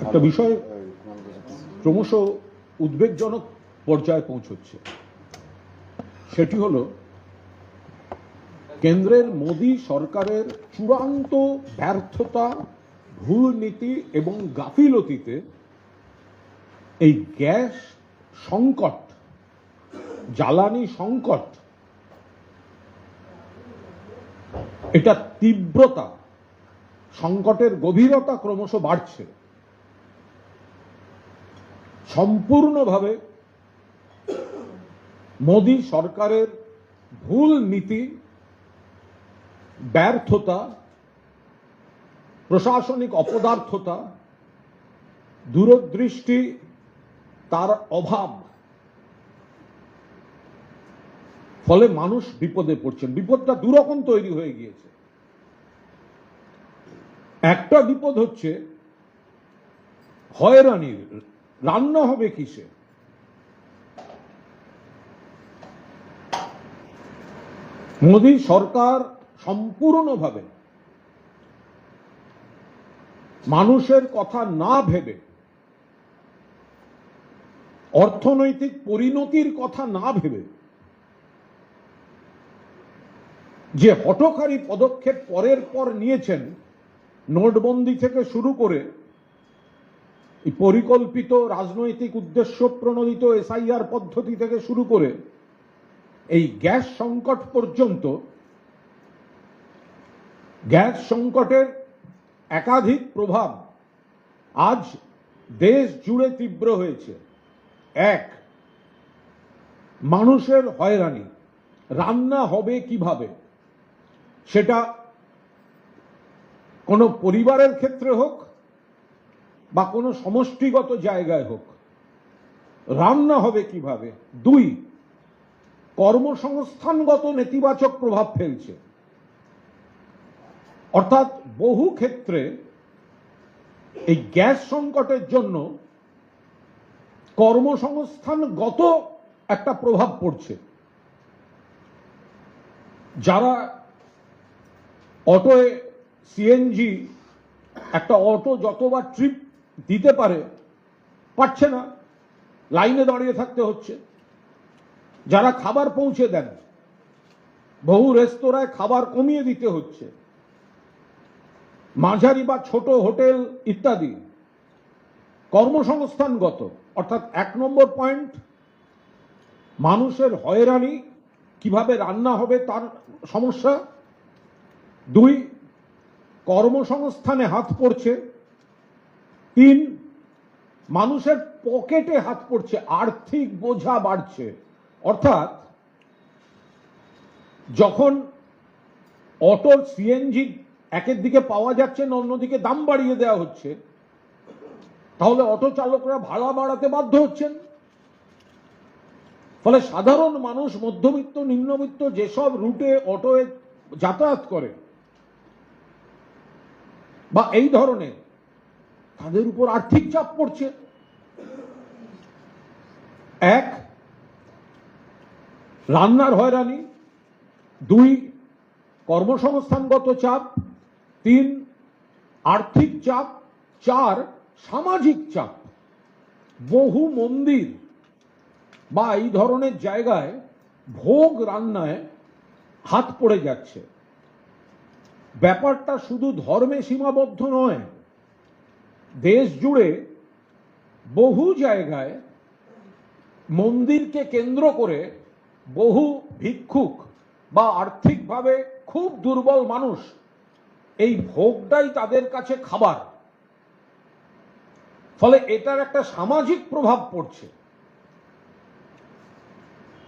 একটা বিষয় ক্রমশ উদ্বেগজনক পর্যায়ে পৌঁছচ্ছে, সেটি হলো কেন্দ্রের মোদী সরকারের চূড়ান্ত ব্যর্থতা, ভুল নীতি এবং গাফিলতিতে এই গ্যাস সংকট, জ্বালানি সংকট, এটা তীব্রতা, সংকটের গভীরতা ক্রমশ বাড়ছে। সম্পূর্ণভাবে মোদী সরকারের ভুল নীতি, ব্যর্থতা, প্রশাসনিক অপদার্থতা, দূরদৃষ্টি, তার অভাব, ফলে মানুষ বিপদে পড়ছেন। বিপদটা দুরকম তৈরি হয়ে গিয়েছে। একটা বিপদ হচ্ছে হয়রানির, রান্না হবে কিসে? মোদী সরকার সম্পূর্ণভাবে মানুষের কথা না ভেবে, অর্থনৈতিক পরিণতির কথা না ভেবে যে হঠকারী পদক্ষেপ পরের পর নিয়েছেন, নোটবন্দি থেকে শুরু করে পরিকল্পিত রাজনৈতিক উদ্দেশ্য প্রণোদিত এসআইআর পদ্ধতি থেকে শুরু করে এই গ্যাস সংকট পর্যন্ত, গ্যাস সংকটের একাধিক প্রভাব আজ দেশ জুড়ে তীব্র হয়েছে। এক, মানুষের হয়রানি, রান্না হবে কিভাবে, সেটা কোনো পরিবারের ক্ষেত্রে হোক বা কোনো সমষ্টিগত জায়গায় হোক, রান্না হবে কিভাবে। দুই, কর্মসংস্থানগত নেতিবাচক প্রভাব ফেলছে। অর্থাৎ বহু ক্ষেত্রে এই গ্যাস সংকটের জন্য কর্মসংস্থানগত একটা প্রভাব পড়ছে। যারা অটোয় সিএনজি, একটা অটো যতবার ট্রিপ দিতে পারছে না, লাইনে দাঁড়িয়ে থাকতে হচ্ছে। যারা খাবার পৌঁছে দেন, বহু রেস্তোরাঁয় খাবার কমিয়ে দিতে হচ্ছে। মাঝারি বা ছোট হোটেল ইত্যাদি কর্মসংস্থানগত। অর্থাৎ এক নম্বর পয়েন্ট, মানুষের হয়রানি, কিভাবে রান্না হবে তার সমস্যা। দুই, কর্মসংস্থানে হাত পড়ছে। তিন, মানুষের পকেটে হাত পড়ছে, আর্থিক বোঝা বাড়ছে। অর্থাৎ যখন অটোর সিএনজি একের দিকে পাওয়া যাচ্ছে না, অন্যদিকে দাম বাড়িয়ে দেওয়া হচ্ছে, তাহলে অটো চালকরা ভাড়া বাড়াতে বাধ্য হচ্ছেন। ফলে সাধারণ মানুষ, মধ্যবিত্ত, নিম্নবিত্ত যেসব রুটে অটোয় যাতায়াত করে বা এই ধরনের, তাদের উপর আর্থিক চাপ পড়ছে। এক, রান্নার হয়রানি। দুই, কর্মসংস্থানগত চাপ। তিন, আর্থিক চাপ। চার, সামাজিক চাপ। বহু মন্দির বা এই ধরনের জায়গায় ভোগ রান্নায় হাত পড়ে যাচ্ছে। ব্যাপারটা শুধু ধর্মে সীমাবদ্ধ নয়, দেশ জুড়ে বহু জায়গায় মন্দিরকে কেন্দ্র করে বহু ভিক্ষুক বা আর্থিকভাবে খুব দুর্বল মানুষ, এই ভোগটাই তাদের কাছে খাবার। ফলে এটার একটা সামাজিক প্রভাব পড়ছে।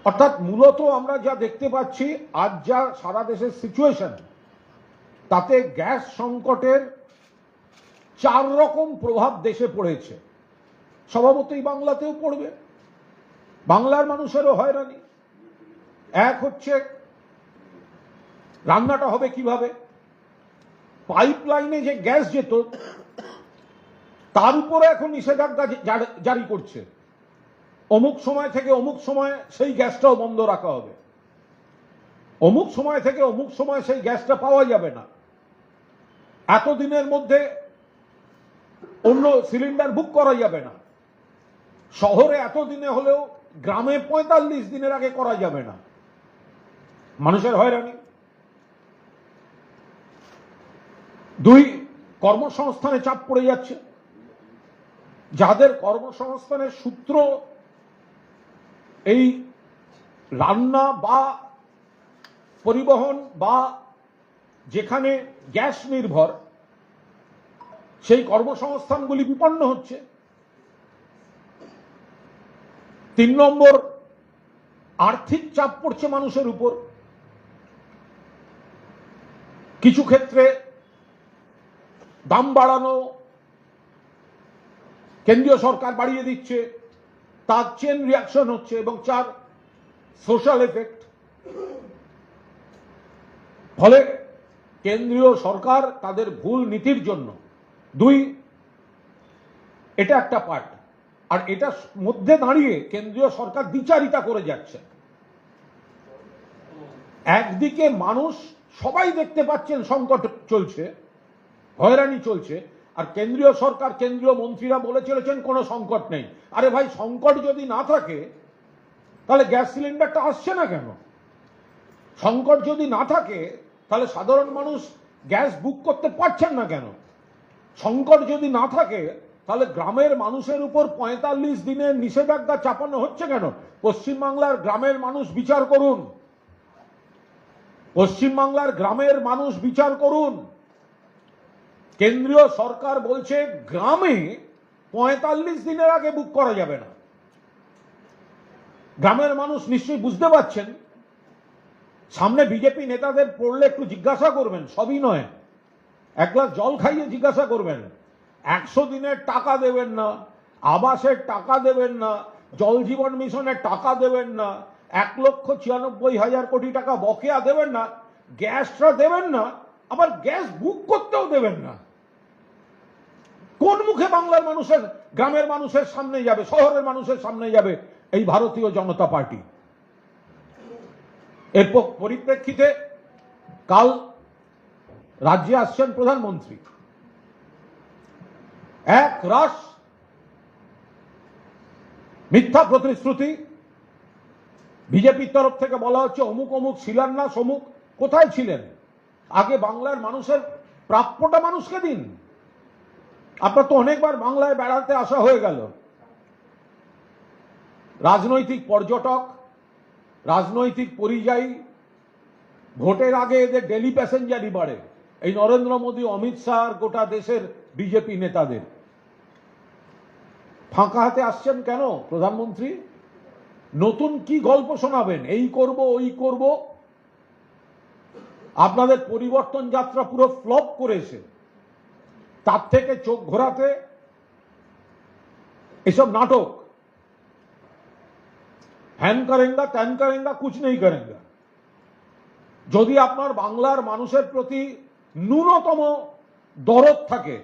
অর্থাৎ মূলত আমরা যা দেখতে পাচ্ছি, আজ যা সারা দেশের সিচুয়েশন, তাতে গ্যাস সংকটের চার রকম প্রভাব দেশে পড়েছে। স্বভাবতই বাংলাতেও পড়বে। বাংলার মানুষেরও হয়রানি। এক হচ্ছে, রান্নাটা হবে কিভাবে। পাইপলাইনে যে গ্যাস যেত, তার উপরে এখন নিষেধাজ্ঞা জারি করছে। অমুক সময় থেকে অমুক সময় সেই গ্যাসটাও বন্ধ রাখা হবে। অমুক সময় থেকে অমুক সময় সেই গ্যাসটা পাওয়া যাবে না। এতদিনের মধ্যে অন্য সিলিন্ডার বুক করা যাবে না। শহরে এতদিনে হলেও গ্রামে ৪৫ দিনের আগে করা যাবে না। মানুষের হয়রানি। ২, কর্মসংস্থানে চাপ পড়ে যাচ্ছে। যাদের কর্মসংস্থানের সূত্র এই রান্না বা পরিবহন বা যেখানে গ্যাস নির্ভর, সেই কর্মসংস্থানগুলি বিপন্ন হচ্ছে। ৩ নম্বর, আর্থিক চাপ পড়ছে মানুষের উপর। কিছু ক্ষেত্রে দাম বাড়ানো কেন্দ্রীয় সরকার বাড়িয়ে দিচ্ছে, তার চেন রিয়াকশন হচ্ছে এবং ৪, সোশ্যাল এফেক্ট। ফলে কেন্দ্রীয় সরকার তাদের ভুল নীতির জন্য ২, এটা একটা পার্ট। আর এটার মধ্যে দাঁড়িয়ে কেন্দ্রীয় সরকার দ্বিচারিতা করে যাচ্ছে। একদিকে মানুষ সবাই দেখতে পাচ্ছেন সংকট চলছে, হয়রানি চলছে, আর কেন্দ্রীয় সরকার, কেন্দ্রীয় মন্ত্রীরা বলে চলেছেন কোনো সংকট নেই। আরে ভাই, সংকট যদি না থাকে তাহলে গ্যাস সিলিন্ডারটা আসছে না কেন? সংকট যদি না থাকে তাহলে সাধারণ মানুষ গ্যাস বুক করতে পারছেন না কেন? সংকট যদি না থাকে তাহলে গ্রামের মানুষের উপর ৪৫ দিনের নিষেধাজ্ঞা চাপানো হচ্ছে কেন? পশ্চিমবাংলার গ্রামের মানুষ বিচার করুন। পশ্চিমবাংলার গ্রামের মানুষ বিচার করুন। কেন্দ্রীয় সরকার বলছে গ্রামে ৪৫ দিনের আগে বুক করা যাবে না। গ্রামের মানুষ নিশ্চয়ই বুঝতে পারছেন। সামনে বিজেপি নেতাদের পড়লে একটু জিজ্ঞাসা করবেন, সবই নয়, এক গ্লাস জল খাইয়ে জিজ্ঞাসা করবেন। ১০০ দিনের টাকা দেবেন না, আবাসের টাকা দেবেন না, জল জীবন মিশনের টাকা দেবেন না, ১,৯৪,০০০ কোটি টাকা বকেয়া দেবেন না, গ্যাসটা দেবেন না, আবার গ্যাস বুক করতেও দেবেন না। কোন মুখে বাংলার মানুষের, গ্রামের মানুষের সামনে যাবে, শহরের মানুষের সামনে যাবে এই ভারতীয় জনতা পার্টি? এর পরিপ্রেক্ষিতে কাল রাজ্যে আসছেন প্রধানমন্ত্রী। এক রাশ মিথ্যা প্রতিশ্রুতি বিজেপির তরফ থেকে বলা হচ্ছে অমুক অমুক শিলান্যাস, অমুক। কোথায় ছিলেন? আগে বাংলার মানুষের প্রাপ্যটা মানুষকে দিন। আপনার তো অনেকবার বাংলায় বেড়াতে আসা হয়ে গেল। রাজনৈতিক পর্যটক, রাজনৈতিক পরিযায়ী, ভোটের আগে এদের ডেলি প্যাসেঞ্জারই বাড়ে এই নরেন্দ্র মোদী, অমিত শাহ, গোটা দেশের বিজেপি নেতাদের। ফাঁকা হাতে আসছেন কেন প্রধানমন্ত্রী? নতুন কি গল্প শোনাবেন? এই করব, ওই করব। আপনাদের পরিবর্তন যাত্রা পুরো ফ্লপ করেছে। তার থেকে চোখ ঘোরাতে এসব নাটক। হ্যান করেঙ্গা, ত্যান করেঙ্গা, কুছ নেই করেঙ্গা। যদি আপনার বাংলার মানুষের প্রতি ন্যূনতম দরদ থাকে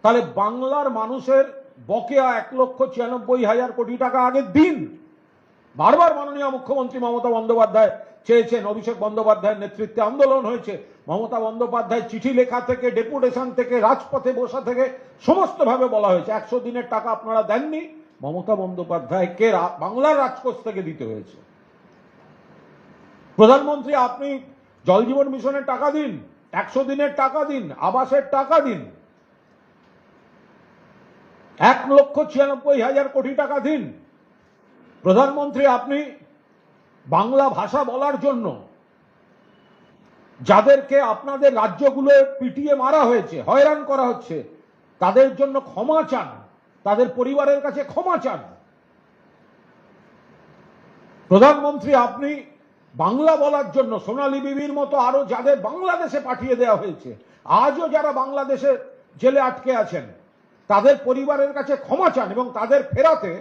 তাহলে বাংলার মানুষের বকেয়া ১,৯৪,০০০ কোটি টাকা আগে দিন। বারবার মাননীয় মুখ্যমন্ত্রী মমতা বন্দ্যোপাধ্যায় চেয়েছেন, অভিষেক বন্দ্যোপাধ্যায়ের নেতৃত্বে আন্দোলন হয়েছে, মমতা বন্দ্যোপাধ্যায় চিঠি লেখা থেকে, ডেপুটেশন থেকে, রাজপথে বসা থেকে সমস্ত ভাবে বলা হয়েছে ১০০ দিনের টাকা আপনারা দেননি, মমতা বন্দ্যোপাধ্যায়কে বাংলার রাজকোষ থেকে দিতে হয়েছে। প্রধানমন্ত্রী, আপনি জল জীবন মিশনের টাকা দিন, ১০০ দিনের টাকা দিন, আবাসের টাকা দিন, ১,৯৪,০০০ কোটি টাকা দিন। প্রধানমন্ত্রী, আপনি বাংলা ভাষা বলার জন্য যাদেরকে আপনাদের রাজ্যগুলো পিটিয়ে মারা হয়েছে, হয়রান করা হচ্ছে, তাদের জন্য ক্ষমা চান, তাদের পরিবারের কাছে ক্ষমা চান। প্রধানমন্ত্রী, আপনি বাংলা বলার জন্য সোনালী বিবির মতো আরো যাদের বাংলাদেশে পাঠিয়ে দেওয়া হয়েছে, আজও যারা বাংলাদেশে জেলে আটকে আছেন, তাদের পরিবারের কাছে ক্ষমা চান এবং তাদের ফেরাতে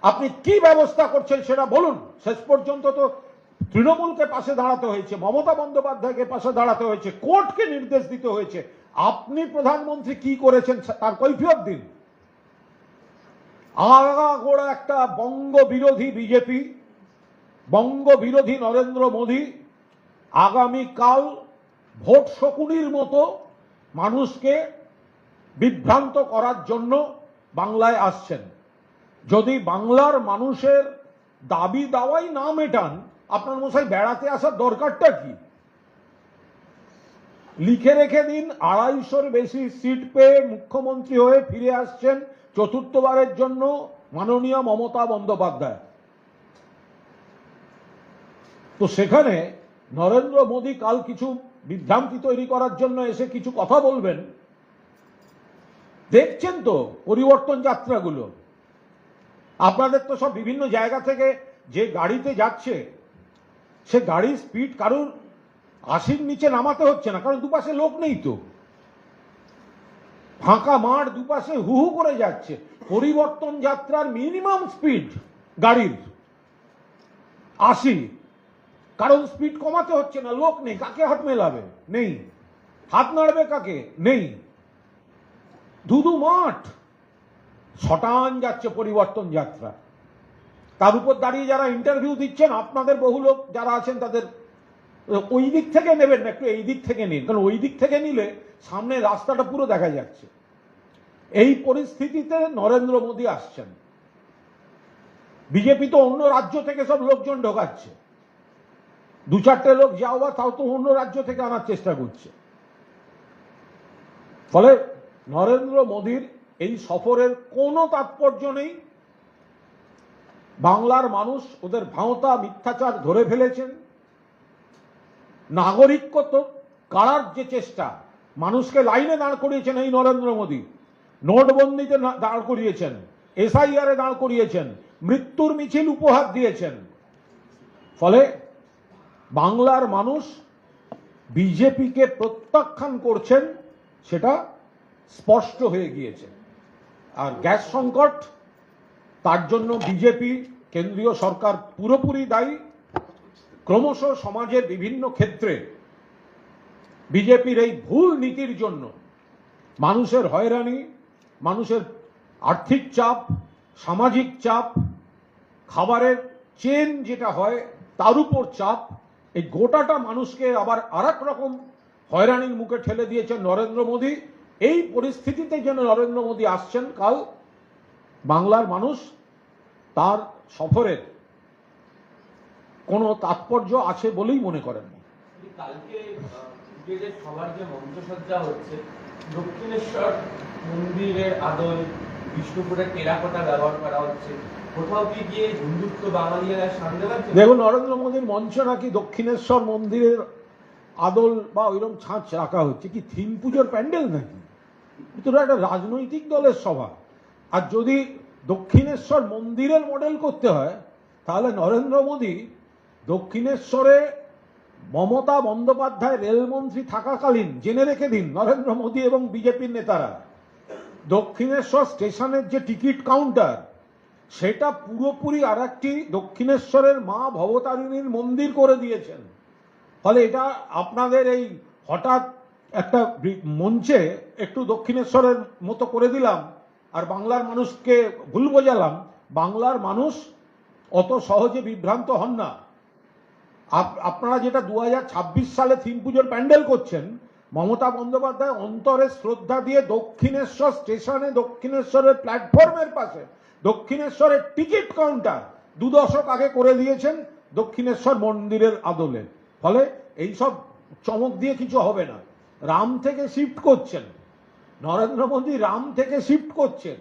আপনি কি ব্যবস্থা করছেন সেটা বলুন। শেষ পর্যন্ত তো তৃণমূলকে পাশে দাঁড়াতে হয়েছে, মমতা বন্দ্যোপাধ্যায়কে পাশে দাঁড়াতে হয়েছে, কোর্টকে নির্দেশ দিতে হয়েছে। আপনি প্রধানমন্ত্রী কি করেছেন তার কৈফিয়ত দিন। আগাগোড়া একটা বঙ্গ বিরোধী বিজেপি, বঙ্গ বিরোধী নরেন্দ্র মোদী আগামীকাল ভোট শকুনির মতো মানুষকে বিভ্রান্ত করার জন্য বাংলায় আসছেন। যদি বাংলার মানুষের দাবি দাওয়াই না মেটান, আপনার মশাই বেড়াতে আসার দরকারটা কি? লিখে রেখে দিন 250-র বেশি সিট পেয়ে মুখ্যমন্ত্রী হয়ে ফিরে আসছেন চতুর্থবারের জন্য মাননীয় মমতা বন্দ্যোপাধ্যায়। তো সেখানে নরেন্দ্র মোদী কাল কিছু বিভ্রান্তি তৈরি করার জন্য এসে কিছু কথা বলবেন। দেখছেন তো পরিবর্তন যাত্রাগুলো, আপনাদের তো সব বিভিন্ন জায়গা থেকে যে গাড়িতে যাচ্ছে সে গাড়ির স্পিড কারুর 80-র নিচে নামাতে হচ্ছে না, কারণ দুপাশে লোক নেই, তো ফাঁকা মাঠ, দুপাশে হু হু করে যাচ্ছে। পরিবর্তন যাত্রার মিনিমাম স্পিড গাড়ির 80, কারণ স্পিড কমাতে হচ্ছে না, লোক নেই, কাকে হাত মেলাবে? নেই। হাত নাড়বে কাকে? নেই। ধুধু মাঠ, শটান যাচ্ছে পরিবর্তন যাত্রা। তার উপর দাঁড়িয়ে যারা ইন্টারভিউ দিচ্ছেন, আপনাদের বহু লোক যারা আছেন তাদের ওই দিক থেকে নেবেন না, একটু এই দিক থেকে নিন, কারণ ওই দিক থেকে নিলে সামনে রাস্তাটা পুরো দেখা যাচ্ছে। এই পরিস্থিতিতে নরেন্দ্র মোদী আসছেন। বিজেপি তো অন্য রাজ্য থেকে সব লোকজন ঢোকাচ্ছে, 2-4টে লোক যাও বা তাও তো অন্য রাজ্য থেকে আনার চেষ্টা করছে। ফলে নরেন্দ্র মোদীর এই সফরের কোনো তাৎপর্য নেই। বাংলার মানুষ ওদের ভাঁওতা মিথ্যাচার ধরে ফেলেছেন। নাগরিকত্ব কাড়ার যে চেষ্টা, মানুষকে লাইনে দাঁড় করিয়েছেন এই নরেন্দ্র মোদী, নোটবন্দিতে দাঁড় করিয়েছেন, SIR এ দাঁড় করিয়েছেন, মৃত্যুর মিছিল উপহার দিয়েছেন। ফলে বাংলার মানুষ বিজেপিকে প্রত্যাখ্যান করছেন, সেটা স্পষ্ট হয়ে গিয়েছে। আর গ্যাস সংকট, তার জন্য বিজেপি, কেন্দ্রীয় সরকার পুরোপুরি দায়ী। ক্রমশ সমাজের বিভিন্ন ক্ষেত্রে বিজেপির এই ভুল নীতির জন্য মানুষের হয়রানি, মানুষের আর্থিক চাপ, সামাজিক চাপ, খাবারের চেন যেটা হয় তার উপর চাপ, এই গোটাটা মানুষকে আবার আরেক রকম হয়রানির মুখে ঠেলে দিয়েছেন নরেন্দ্র মোদী। এই পরিস্থিতিতে যেন নরেন্দ্র মোদী আসছেন কাল, বাংলার মানুষ তার সফরের কোনো তাৎপর্য আছে বলেই মনে করেন না। কালকে যে সবার যে মঞ্চসজ্জা হচ্ছে, দক্ষিণেশ্বর মন্দিরের আদল, বিষ্ণুপুরের টেরাকোটা ব্যবহার করা হচ্ছে, কোথাও কি গিয়ে হিন্দুত্ব বাঙালিরা সামনে পাচ্ছে? দেখুন, নরেন্দ্র মোদীর মঞ্চ নাকি দক্ষিণেশ্বর মন্দিরের আদল বা ওইরকম ছাঁচ রাখা হচ্ছে, কি থিম পুজোর প্যান্ডেল নাকি? এটা একটা রাজনৈতিক দলের সভা। আর যদি দক্ষিণেশ্বর মন্দিরের মডেল করতে হয়, তাহলে নরেন্দ্র মোদী দক্ষিণেশ্বরে মমতা বন্দ্যোপাধ্যায় রেলমন্ত্রী থাকাকালীন, জেনে রেখে দিন নরেন্দ্র মোদী এবং বিজেপির নেতারা, দক্ষিণেশ্বর স্টেশনের যে টিকিট কাউন্টার, সেটা পুরোপুরি আর একটি দক্ষিণেশ্বরের মা ভবতারিণীর মন্দির করে দিয়েছেন। ফলে এটা আপনাদের এই হঠাৎ একটা মঞ্চে একটু দক্ষিণেশ্বরের মতো করে দিলাম আর বাংলার মানুষকে ভুল বোঝালাম, বাংলার মানুষ অত সহজে বিভ্রান্ত হন না। আপনারা যেটা 2026 সালে থিম পুজোর প্যান্ডেল করছেন, মমতা বন্দ্যোপাধ্যায় অন্তরে শ্রদ্ধা দিয়ে দক্ষিণেশ্বর স্টেশনে, দক্ষিণেশ্বরের প্ল্যাটফর্মের পাশে দক্ষিণেশ্বরের টিকিট কাউন্টার 2 দশক আগে করে দিয়েছেন দক্ষিণেশ্বর মন্দিরের আদলে। ফলে এইসব চমক দিয়ে কিছু হবে না। রাম থেকে শিফট করছেন নরেন্দ্র মোদী, রাম থেকে শিফট করছেন।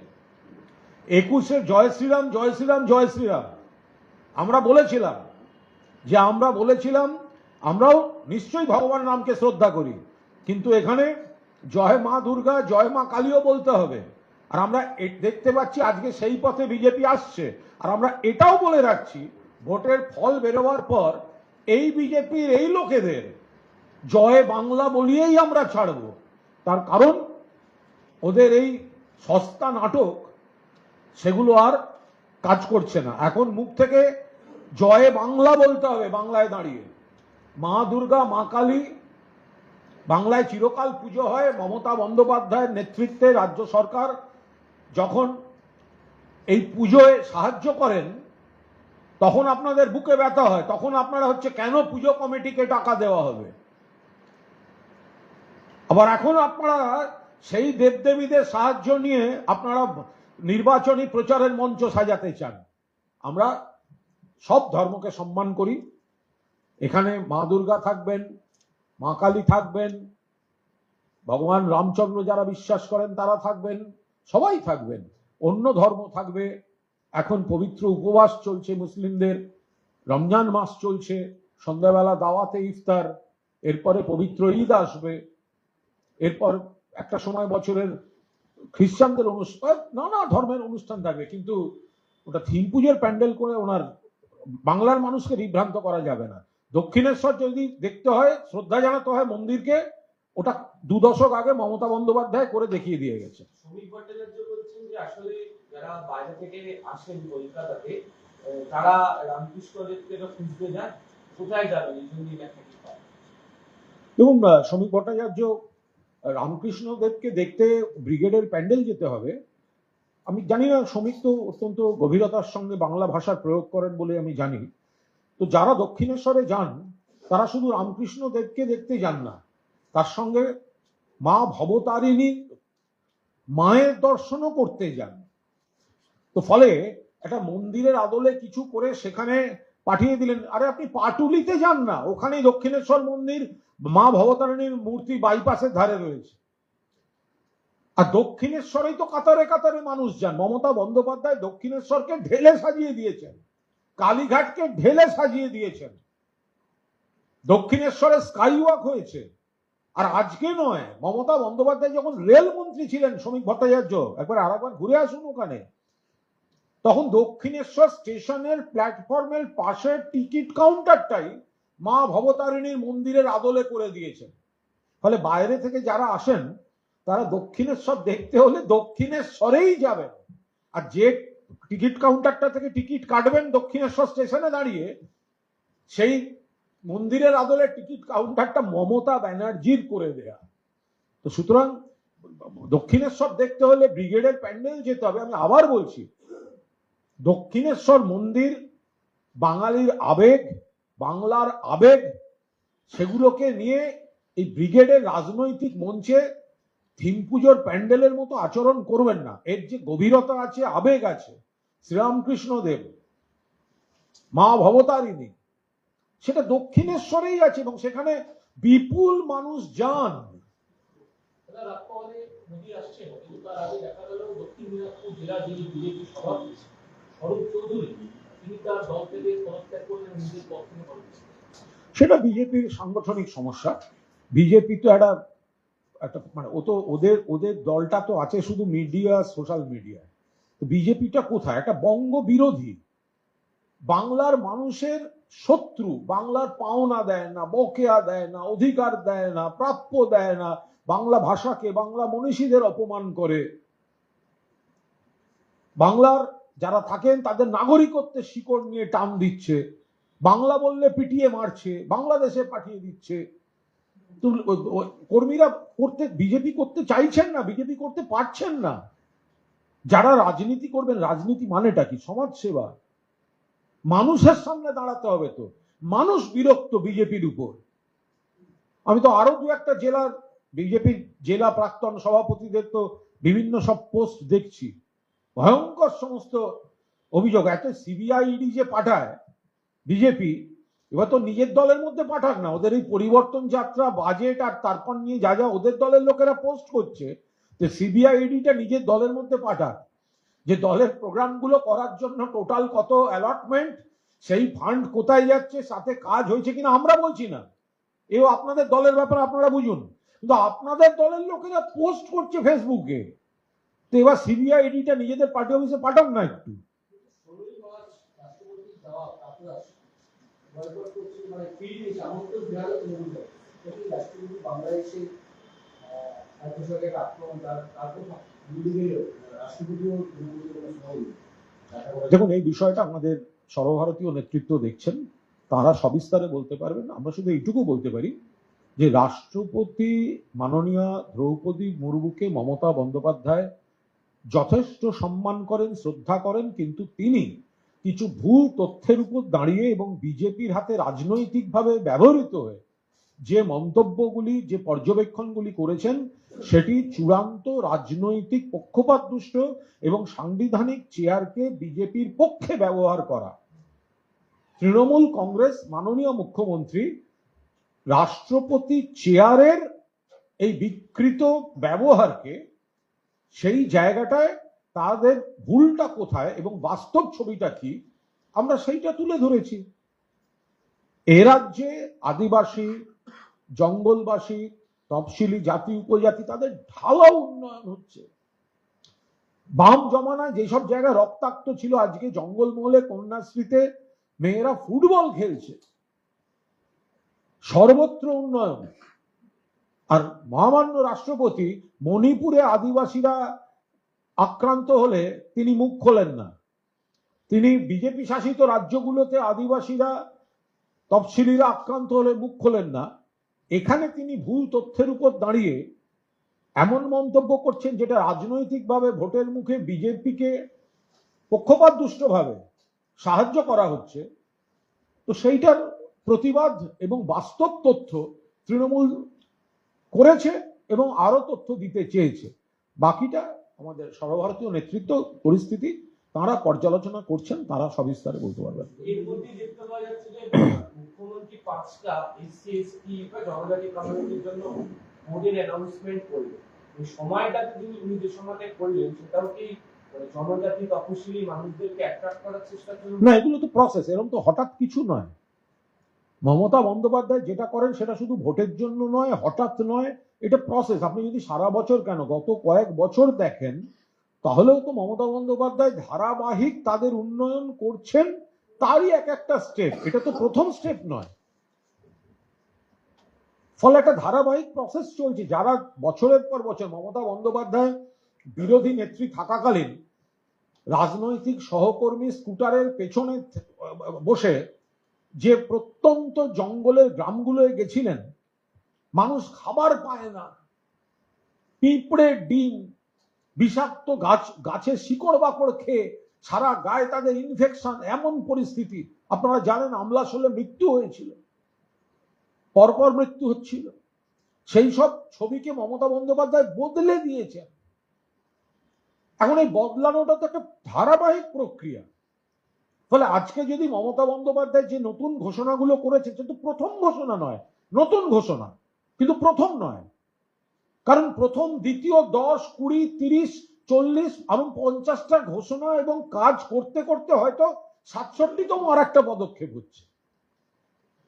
21-এ জয় শ্রীরাম, জয় শ্রীরাম, জয় শ্রীরাম আমরা বলেছিলাম, আমরাও নিশ্চয়ই ভগবান রামকে শ্রদ্ধা করি, কিন্তু এখানে জয় মা দুর্গা, জয় মা কালীও বলতে হবে। আর আমরা দেখতে পাচ্ছি আজকে সেই পথে বিজেপি আসছে। আর আমরা এটাও বলে রাখছি, ভোটের ফল বেরোবার পর এই বিজেপির এই লোকেদের জয় বাংলা বলিয়েই আমরা ছাড়ব। তার কারণ ওদের এই সস্তা নাটক সেগুলো আর কাজ করছে না। এখন মুখ থেকে জয় বাংলা বলতে হবে, বাংলায় দাঁড়িয়ে। মা দুর্গা, মা কালী, বাংলায় চিরকাল পুজো হয়। মমতা বন্দ্যোপাধ্যায়ের নেতৃত্বে রাজ্য সরকার যখন এই পুজোয় সাহায্য করেন, তখন আপনাদের বুকে ব্যথা হয়, তখন আপনারা হচ্ছে কেন পুজো কমিটিকে টাকা দেওয়া হবে। আবার এখন আপনারা সেই দেবদেবীদের সাহায্য নিয়ে আপনারা নির্বাচনী প্রচারের মঞ্চ সাজাতে চান। আমরা সব ধর্মকে সম্মান করি। এখানে মা দুর্গা থাকবেন, মা কালী থাকবেন, ভগবান রামচন্দ্র যারা বিশ্বাস করেন তারা থাকবেন, সবাই থাকবেন, অন্য ধর্ম থাকবে। এখন পবিত্র উপবাস চলছে মুসলিমদের, রমজান মাস চলছে, সন্ধ্যাবেলা দাওয়াতে ইফতার, এরপরে পবিত্র ঈদ আসবে, এরপর একটা সময় বছরের খ্রিস্টানদের অনুষ্ঠান, নানা ধর্মের অনুষ্ঠান থাকবে, কিন্তু ওটা থিম পুজোর প্যান্ডেল করে ওনার বাংলার মানুষকে বিভ্রান্ত করা যাবে না। দক্ষিণেশ্বর যদি দেখতে হয়, শ্রদ্ধা জানাতে হয় মন্দিরকে, ওটা 2 দশক আগে মমতা বন্দ্যোপাধ্যায় করে দেখিয়ে দিয়ে গেছে। শ্রমিক ভট্টাচার্য বলছেন যে আসলে যারা বাইরে থেকে আসেন কলকাতাতে, তারা রামকৃষ্ণদেবকে খুঁজতে যান, কোথায় যাবেন এই জন্য ব্যাখ্যা কি পায়? দেখুন, শ্রমিক ভট্টাচার্য রামকৃষ্ণদেবকে দেখতে ব্রিগেডের প্যান্ডেল যেতে হবে। আমি জানি না, শ্রমিক তো অত্যন্ত গভীরতার সঙ্গে বাংলা ভাষার প্রয়োগ করেন বলে আমি জানি। তো যারা দক্ষিণেশ্বরে যান তারা শুধু রামকৃষ্ণ দেবকে দেখতে যান না, তার সঙ্গে মা ভবতারিণী মায়ের দর্শনও করতে যান। তো ফলে একটা মন্দিরের আদলে কিছু করে সেখানে পাঠিয়ে দিলেন। আরে আপনি পাটুলিতে যান না, ওখানেই দক্ষিণেশ্বর মন্দির, মা ভবতারিণীর মূর্তি বাইপাসের ধারে রয়েছে। আর দক্ষিণেশ্বরেই তো কাতারে কাতারে মানুষ যান। মমতা বন্দ্যোপাধ্যায় দক্ষিণেশ্বরকে ঢেলে সাজিয়ে দিয়েছেন, কালীঘাটকে ঢেলে সাজিয়ে দিয়েছেন, দক্ষিণেশ্বরে স্কাই ওয়াক হয়েছে। আর আজকে নয়, মমতা বন্দ্যোপাধ্যায় যখন রেল মন্ত্রী ছিলেন শ্রমিক ভট্টাচার্য, একবার আরেকবার ঘুরে আসুন ওখানে, তখন দক্ষিণেশ্বর স্টেশনের প্ল্যাটফর্মের পাশের টিকিট কাউন্টারটাই মা ভবতারিণীর মন্দিরের আদলে করে দিয়েছেন। ফলে বাইরে থেকে যারা আসেন তারা দক্ষিণেশ্বর দেখতে হলে দক্ষিণেশ্বরেই যাবেন। আর যে টিকিট কাউন্টারটা থেকে টিকিট কাটবেন দক্ষিণেশ্বর স্টেশনে দাঁড়িয়ে, সেই মন্দিরের আদলে টিকিট কাউন্টারটা মমতা ব্যানার্জির করে দেয়া। তো সুতরাং দক্ষিণেশ্বর দেখতে হলে ব্রিগেডের প্যান্ডেল যেতে হবে। আমি আবার বলছি, দক্ষিণেশ্বর মন্দির বাঙালির আবেগ, বাংলার আবেগ, সেগুলোকে নিয়ে এই ব্রিগেডের রাজনৈতিক মঞ্চে থিম পুজোর প্যান্ডেলের মতো আচরণ করবেন না। এর যে গভীরতা আছে, আবেগ আছে, শ্রীরামকৃষ্ণ দেব, মা ভবতারিণী, সেটা দক্ষিণেশ্বরেই আছে এবং সেখানে বিপুল মানুষ যান। সেটা বিজেপির সাংগঠনিক সমস্যা। বিজেপি তো একটা মানে ও তো ওদের দলটা তো আছে শুধু মিডিয়া, সোশ্যাল মিডিয়া। তো বিজেপিটা কোথায়? একটা বঙ্গ বিরোধী, বাংলার মানুষের শত্রু, বাংলার পাওনা দেয় না, বকেয়া দেয় না, অধিকার দেয় না, প্রাপ্য দেয় না, বাংলা ভাষাকে, বাংলা মনীষীদের অপমান করে, বাংলার যারা থাকেন তাদের নাগরিকত্বের শিকড় নিয়ে টান দিচ্ছে, বাংলা বললে পিটিয়ে মারছে, বাংলাদেশে পাঠিয়ে দিচ্ছে। কর্মীরা বিজেপি করতে চাইছেন না, বিজেপি করতে পারছেন না। যারা রাজনীতি করবেন, রাজনীতি মানেটা কি? সমাজ সেবা। মানুষের সামনে দাঁড়াতে হবে। তো মানুষ বিরক্ত বিজেপির উপর। আমি তো আরো 2-1টা জেলার বিজেপির জেলা প্রাক্তন সভাপতিদের তো বিভিন্ন সব পোস্ট দেখছি, ভয়ঙ্কর সমস্ত অভিযোগ। এত সিবিআই ইডি যে পাঠায় বিজেপি, এবার তো নিজের দলের মধ্যে পাঠাক না, ওদের এই পরিবর্তন যাত্রা, বাজেট আর তারপর নিয়ে যা যা ওদের দলের লোকেরা পোস্ট করছে, তো সিবিআই ইডিটা নিজের দলের মধ্যে পাঠাক, যে দলের প্রোগ্রামগুলো করার জন্য টোটাল কত অ্যালটমেন্ট, সেই ফান্ড কোথায় যাচ্ছে, সাথে কাজ হয়েছে কিনা। আমরা বলছি না, এও আপনাদের দলের ব্যাপারে আপনারা বুঝুন, কিন্তু আপনাদের দলের লোকেরা পোস্ট করছে ফেসবুকে। তো এবার সিবিআই ইডিটা নিজেদের পার্টি অফিসে পাঠান না একটু। দেখুন, এই বিষয়টা আমাদের সর্বভারতীয় নেতৃত্ব দেখছেন, তারা সবিস্তারে বলতে পারবেন। আমরা শুধু এইটুকু বলতে পারি যে রাষ্ট্রপতি মাননীয় দ্রৌপদী মুর্মুকে মমতা বন্দ্যোপাধ্যায় যথেষ্ট সম্মান করেন, শ্রদ্ধা করেন, কিন্তু তিনি কিছু ভুল তথ্যের উপর দাঁড়িয়ে এবং বিজেপির হাতে রাজনৈতিকভাবে ব্যবহৃত হয়ে যে মন্তব্যগুলি, যে পর্যবেক্ষণগুলি করেছেন সেটি চূড়ান্ত রাজনৈতিক পক্ষপাত দুষ্ট এবং সাংবিধানিক চেয়ারকে বিজেপির পক্ষে ব্যবহার করা। তৃণমূল কংগ্রেস মাননীয় মুখ্যমন্ত্রী রাষ্ট্রপতি চেয়ারের এই বিকৃত ব্যবহারকে সেই জায়গাটায় তাদের ভুলটা কোথায় এবং বাস্তব ছবিটা কি আমরা সেইটা তুলে ধরেছি। এ রাজ্যে আদিবাসী, জঙ্গলবাসী, তফসিলি জাতি উপজাতি তাদের ঢালাও উন্নয়ন হচ্ছে। বাম জমানায় যেসব জায়গায় রক্তাক্ত ছিল আজকে জঙ্গলমহলে, কন্যাশ্রীতে মেয়েরা ফুটবল খেলছে। সর্বত্র উন্নয়ন। আর মহামান্য রাষ্ট্রপতি মণিপুরে আদিবাসীরা আক্রান্ত হলে তিনি মুখ খোলেন না। তিনি বিজেপি শাসিত রাজ্যগুলোতে আদিবাসীরা, তফসিলিরা আক্রান্ত হলে মুখ খোলেন না। এখানে তিনি ভুল তথ্যের উপর দাঁড়িয়ে এমন মন্তব্য করছেন যেটা রাজনৈতিকভাবে ভোটের মুখে বিজেপিকে পক্ষপাত দুষ্টভাবে সাহায্য করা হচ্ছে। তো সেইটার প্রতিবাদ এবং বাস্তব তথ্য তৃণমূল করেছে এবং আরো তথ্য দিতে চেয়েছে। বাকিটা আমাদের সর্বভারতীয় নেতৃত্ব পরিস্থিতি তারা পর্যালোচনা করছেন, তারা সবিস্তারে বলতে পারবেন। এর মধ্যে দেখতে পাওয়া যাচ্ছে যে মুখ্যমন্ত্রী 5টা এসসি এসটি বা জনজাতি কমিউনিটির জন্য ভোটের অ্যানাউন্সমেন্ট করলেন। এই সময়টাতে উনি যে সময়টা করলেন সেটাও কি জনজাতি তপশিলি মানুষদেরকে অ্যাট্রাক্ট করার চেষ্টা করলেন? না, এগুলো তো প্রসেস, এরকম তো হঠাৎ কিছু নয়। মমতা বন্দ্যোপাধ্যায় যেটা করেন সেটা শুধু ভোটের জন্য নয়, হঠাৎ নয়, এটা প্রসেস। আপনি যদি সারা বছর কেন গত কয়েক বছর দেখেন তাহলেও তো মমতা বন্দ্যোপাধ্যায় ধারাবাহিক তাদের উন্নয়ন করছেন, তারই এক একটা স্টেপ। এটা তো প্রথম স্টেপ নয়। ফলে একটা ধারাবাহিক প্রসেস চলছে। যারা বছরের পর বছর মমতা বন্দ্যোপাধ্যায় বিরোধী নেত্রী থাকাকালীন রাজনৈতিক সহকর্মী স্কুটারের পেছনে বসে যে প্রত্যন্ত জঙ্গলের গ্রামগুলোয় গেছিলেন, মানুষ খাবার পায় না, পিঁপড়ে, ডিম, বিষাক্ত গাছের শিকড় বাকড় খেয়ে সারা গায়ে তাদের ইনফেকশন, এমন পরিস্থিতি। আপনারা জানেন আমলাশোলে মৃত্যু হয়েছিল, পরপর মৃত্যু হচ্ছিল। সেই সব ছবিকে মমতা বন্দ্যোপাধ্যায় বদলে দিয়েছেন। এখন এই বদলানোটা তো একটা ধারাবাহিক প্রক্রিয়া। ফলে আজকে যদি মমতা বন্দ্যোপাধ্যায় যে নতুন ঘোষণাগুলো করেছে, কিন্তু প্রথম ঘোষণা নয়, নতুন ঘোষণা, কিন্তু প্রথম নয়। কারণ প্রথম, দ্বিতীয়, 10, 20, 30, 40 এবং 50টা ঘোষণা এবং কাজ করতে করতে হয়তো 67তম আর একটা পদক্ষেপ হচ্ছে।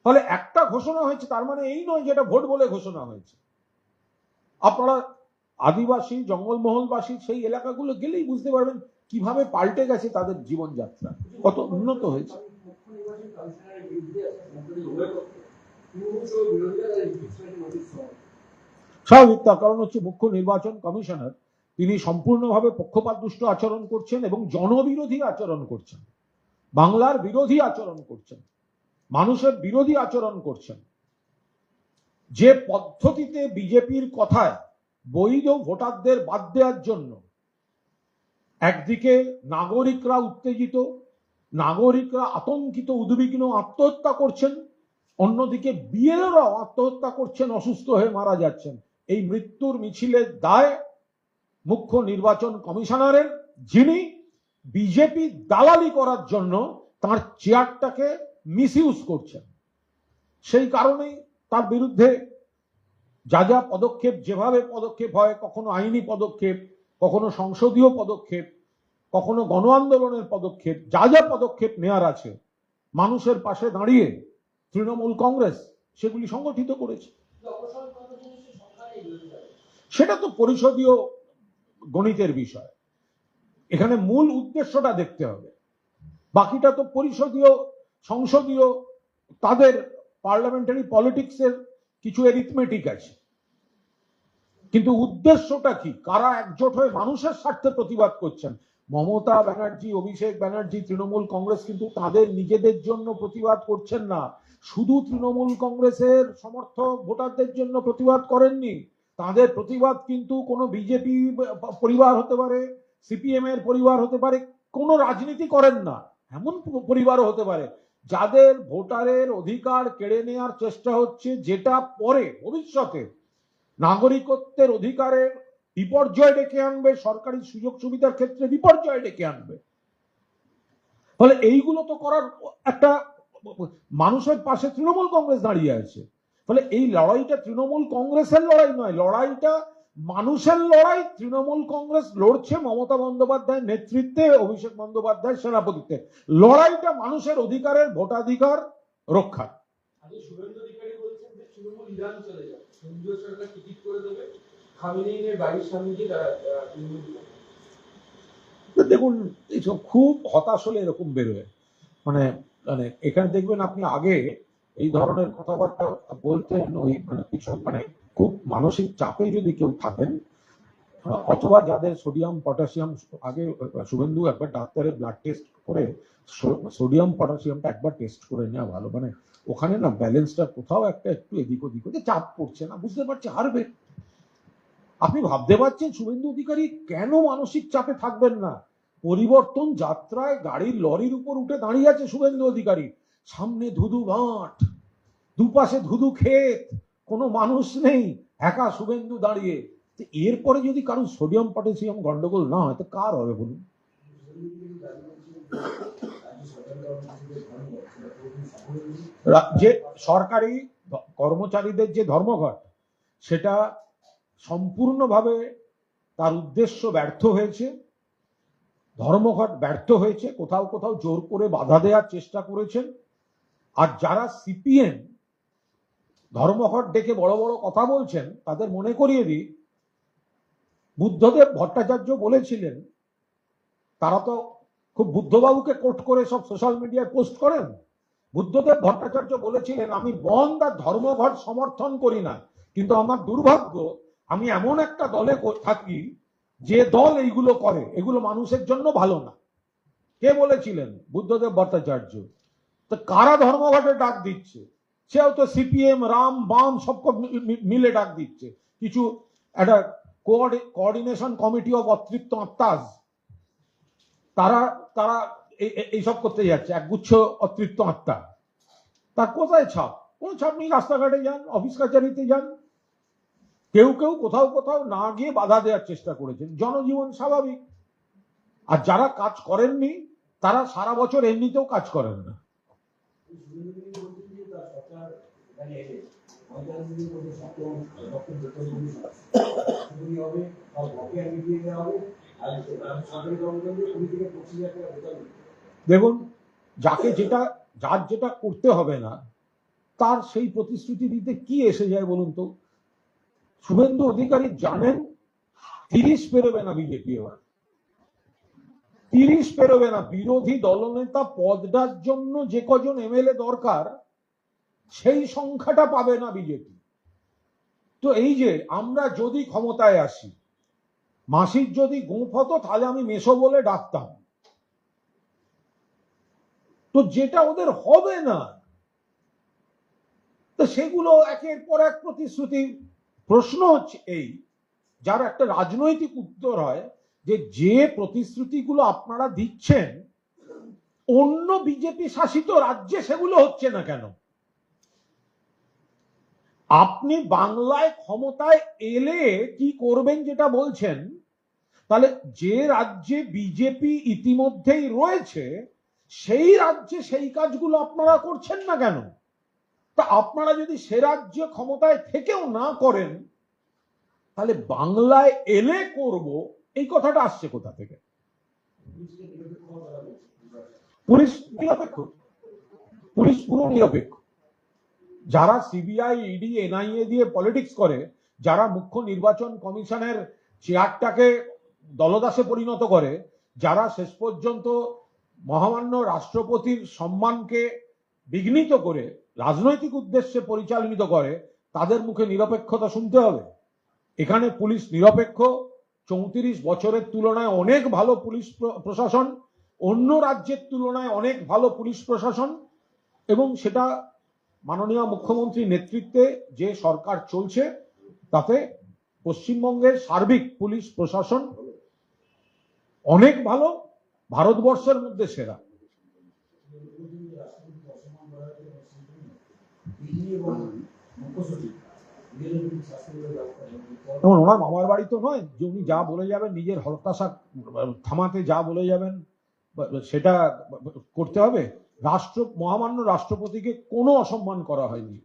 ফলে একটা ঘোষণা হয়েছে তার মানে এই নয় যেটা ভোট বলে ঘোষণা হয়েছে। আপনারা আদিবাসী, জঙ্গলমহলবাসী সেই এলাকাগুলো গেলেই বুঝতে পারবেন কিভাবে পাল্টে গেছে তাদের জীবনযাত্রা, কত উন্নত হয়েছে। স্বাভাবিক, তার কারণ হচ্ছে মুখ্য নির্বাচন কমিশনার তিনি সম্পূর্ণভাবে পক্ষপাত দুষ্ট আচরণ করছেন এবং জনবিরোধী আচরণ করছেন, বাংলার বিরোধী আচরণ করছেন, মানুষের বিরোধী আচরণ করছেন। যে পদ্ধতিতে বিজেপির কথায় বৈধ ভোটারদের বাদ দেওয়ার জন্য একদিকে নাগরিকরা উত্তেজিত, নাগরিকরা আতঙ্কিত, উদ্বিগ্ন, আত্মহত্যা করছেন, অন্যদিকে বিএলওরাও আত্মহত্যা করছেন, অসুস্থ হয়ে মারা যাচ্ছেন। এই মৃত্যুর মিছিলের দায় মুখ্য নির্বাচন কমিশনারের, যিনি বিজেপি দালালি করার জন্য তার চেয়ারটাকে মিসইউজ করছেন। সেই কারণেই তার বিরুদ্ধে যা যা পদক্ষেপ, যেভাবে পদক্ষেপ হয়, কখনো আইনি পদক্ষেপ, কখনো সংসদীয় পদক্ষেপ, কখনো গণ আন্দোলনের পদক্ষেপ, যা যা পদক্ষেপ নেওয়ার আছে মানুষের পাশে দাঁড়িয়ে তৃণমূল কংগ্রেস সেগুলি সংগঠিত করেছে। সেটা তো পরিষদীয় গণিতের বিষয়। এখানে মূল উদ্দেশ্যটা দেখতে হবে, বাকিটা তো পরিষদীয়, সংসদীয়, তাদের পার্লামেন্টারি পলিটিক্সের কিছু এরিথমেটিক আছে। কিন্তু উদ্দেশ্যটা কি, কারা একজোট হয়ে মানুষের স্বার্থে প্রতিবাদ করছেন? মমতা ব্যানার্জি, অভিষেক ব্যানার্জি, তৃণমূল কংগ্রেস কিন্তু তাদের নিজেদের জন্য প্রতিবাদ করছেন না। শুধু তৃণমূল কংগ্রেসের সমর্থক ভোটারদের জন্য প্রতিবাদ করেননি। তাদের প্রতিবাদ কিন্তু কোনো বিজেপি পরিবার হতে পারে, সিপিএম এর পরিবার হতে পারে, কোনো রাজনীতি করেন না এমন পরিবারও হতে পারে, যাদের ভোটারের অধিকার কেড়ে নেওয়ার চেষ্টা হচ্ছে, যেটা পরে ভবিষ্যতে নাগরিকত্বের অধিকারের বিপর্যয় ডেকে আনবে, সরকারি সুযোগ সুবিধার ক্ষেত্রে বিপর্যয় ডেকে আনবে। ফলে এইগুলো তো করার একটা, মানুষের পাশে তৃণমূল কংগ্রেস দাঁড়িয়ে আছে। ফলে এই লড়াইটা তৃণমূল কংগ্রেসের লড়াই নয়, লড়াইটা মানুষের লড়াই। তৃণমূল কংগ্রেস লড়ছে মমতা বন্দ্যোপাধ্যায়ের নেতৃত্বে, অভিষেক বন্দ্যোপাধ্যায়ের সেনাপতিত্বে। লড়াইটা মানুষের অধিকারের, ভোটাধিকার রক্ষা। শুভেন্দু অধিকারী বলছেন যে তৃণমূল ইরান চলে যাবে, কেন্দ্রীয় সরকার টিকিট করে দেবে, খামেনেইর বাড়ির সামনে গিয়ে তারা দেখুন, এইসব খুব হতাশ হলে এরকম বেরোয়। মানে মানে এখানে দেখবেন আপনি, আগে এই ধরনের কথাবার্তা বলতেন ওই কিছু খুব মানসিক চাপে যদি কেউ থাকেন, অথবা যাদের সোডিয়াম পটাশিয়াম, আগে শুভেন্দু একবার ডাক্তারের ব্লাড টেস্ট করে সোডিয়াম পটাশিয়ামটা একবার টেস্ট করে নেওয়া ভালো। ওখানে না ব্যালেন্সটা কোথাও একটা একটু এদিক ওদিক হতে, চাপ পড়ছে না, বুঝতে পারছে হারবে। আপনি ভাবতে পারছেন শুভেন্দু অধিকারী কেন মানসিক চাপে থাকবেন না? পরিবর্তন যাত্রায় গাড়ির লরির উপর উঠে দাঁড়িয়ে আছে শুভেন্দু অধিকারী, সামনে ধুধু মাঠ, দুপাশে ধুধু ক্ষেত, কোনো মানুষ নেই, একা শুভেন্দু দাঁড়িয়ে। এরপরে যদি কারণ সোডিয়াম পটাশিয়াম গন্ডগোল না হয়, তো কার হবে বলুন? যে সরকারি কর্মচারীদের যে ধর্মঘট, সেটা সম্পূর্ণভাবে তার উদ্দেশ্য ব্যর্থ হয়েছে। ধর্মঘট ব্যর্থ হয়েছে, কোথাও কোথাও জোর করে বাধা দেওয়ার চেষ্টা করেছেন। আর যারা সিপিএম ধর্মঘট ডেকে বড় বড় কথা বলছেন, তাদের মনে করিয়ে দিই, বুদ্ধদেব ভট্টাচার্য বলেছিলেন, তারা তো খুব বুদ্ধবাবুকে কোট করে সব সোশ্যাল মিডিয়ায় পোস্ট করেন। বুদ্ধদেব ভট্টাচার্য বলেছিলেন, আমি বন্ধ আর ধর্মঘট সমর্থন করি না, কিন্তু আমার দুর্ভাগ্য আমি এমন একটা দলে থাকি যে দল এইগুলো করে, এগুলো মানুষের জন্য ভালো না। কে বলেছিলেন? বুদ্ধদেব ভট্টাচার্য। তো কারা ধর্মঘটে ডাক দিচ্ছে? সেও তো সিপিএম, রাম, বাম সব মিলে ডাক দিচ্ছে। কিছু একটা কোঅর্ডিনেশন কমিটি অফ অতৃপ্ত আত্মাজ, তারা তারা এইসব করতে যাচ্ছে, একগুচ্ছ অতৃপ্ত আত্মা। তার কোথায় ছাপ? কোন ছাপ নেই। রাস্তাঘাটে যান, অফিস কাছারিতে যান, কেউ কেউ কোথাও কোথাও না গিয়ে বাধা দেওয়ার চেষ্টা করেছেন। জনজীবন স্বাভাবিক। আর যারা কাজ করেননি, তারা সারা বছর এমনিতেও কাজ করেন না। দেখুন, যাকে যেটা, যার যেটা করতে হবে না, তার সেই প্রতিশ্রুতি দিতে কি এসে যায় বলুন তো? শুভেন্দু অধিকারী জানেন 30 পেরোবে না বিজেপি, এবার 30 পেরোবে না। বিরোধী দলনেতা পদটার জন্য যে কজন এমএলএ দরকার, সেই সংখ্যাটা পাবে না বিজেপি। তো এই যে আমরা যদি ক্ষমতায় আসি, মাসির যদি গোঁফ হতো, তাহলে আমি মেসো বলে ডাকতাম। তো যেটা ওদের হবে না, তো সেগুলো একের পর এক প্রতিশ্রুতি। প্রশ্ন হচ্ছে এই, যার একটা রাজনৈতিক উত্তর হয়, যে প্রতিশ্রুতিগুলো আপনারা দিচ্ছেন, অন্য বিজেপি শাসিত রাজ্যে সেগুলো হচ্ছে না কেন? আপনি বাংলায় ক্ষমতায় এলে কি করবেন যেটা বলছেন, তাহলে যে রাজ্যে বিজেপি ইতিমধ্যেই রয়েছে, সেই রাজ্যে সেই কাজগুলো আপনারা করছেন না কেন? তা আপনারা যদি সে রাজ্যে ক্ষমতায় থেকেও না করেন, তাহলে বাংলায় এলে করব, এই কথাটা আসছে কোথা থেকে? পুলিশ নিরপেক্ষ, পুলিশ পুরো নিরপেক্ষ। যারা সিবিআই, ইডি, এনআইএ দিয়ে পলিটিক্স করে, যারা মুখ্য নির্বাচন কমিশনের চেয়ারটাকে দলদাসে পরিণত করে, যারা শেষ পর্যন্ত মহামান্য রাষ্ট্রপতির সম্মানকে বিঘ্নিত করে রাজনৈতিক উদ্দেশ্যে পরিচালিত করে, তাদের মুখে নিরপেক্ষতা শুনতে হবে। এখানে পুলিশ নিরপেক্ষ। 34 বছরের তুলনায় অনেক ভালো পুলিশ প্রশাসন, অন্য রাজ্যের তুলনায় অনেক ভালো পুলিশ প্রশাসন, এবং সেটা মাননীয় মুখ্যমন্ত্রীর নেতৃত্বে যে সরকার চলছে, তাতে পশ্চিমবঙ্গের সার্বিক পুলিশ প্রশাসন অনেক ভালো, ভারতবর্ষের মধ্যে সেরা। যেমন ওনার মামার বাড়ি তো নয় যে উনি যা বলে যাবেন, নিজের হতাশা থামাতে যা বলে যাবেন সেটা করতে হবে। মহামান্য রাষ্ট্রপতিকে কোনো অসম্মান করা হয়নি।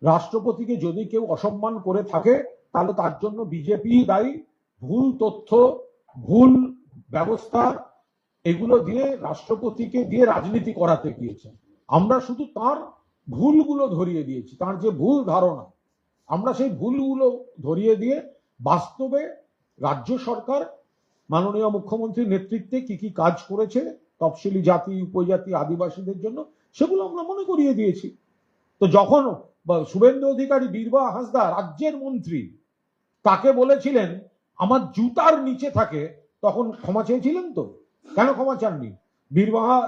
রাষ্ট্রপতিকে যদি কেউ অসম্মান করে থাকে তাহলে তার জন্য বিজেপি দায়ী। ভুল তথ্য, ভুল ব্যবস্থা এগুলো দিয়ে রাষ্ট্রপতিকে দিয়ে রাজনীতি করাতে গিয়েছে। আমরা শুধু তার ভুলগুলো ধরিয়ে দিয়েছি, তার যে ভুল ধারণা, আমরা সেই ভুলগুলো ধরিয়ে দিয়ে বাস্তবে রাজ্য সরকার মাননীয় মুখ্যমন্ত্রীর নেতৃত্বে কি কি কাজ করেছে তফসিলি জাতি, উপজাতি, আদিবাসীদের জন্য, সেগুলো আমরা মনে করিয়ে দিয়েছি। তো যখন শুভেন্দু অধিকারী, বীরবাহা হাঁসদা রাজ্যের মন্ত্রী, তাকে বলেছিলেন আমার জুতার নিচে থাকে, তখন ক্ষমা চেয়েছিলেন তো? কেন ক্ষমা চাননি? বীরবাহা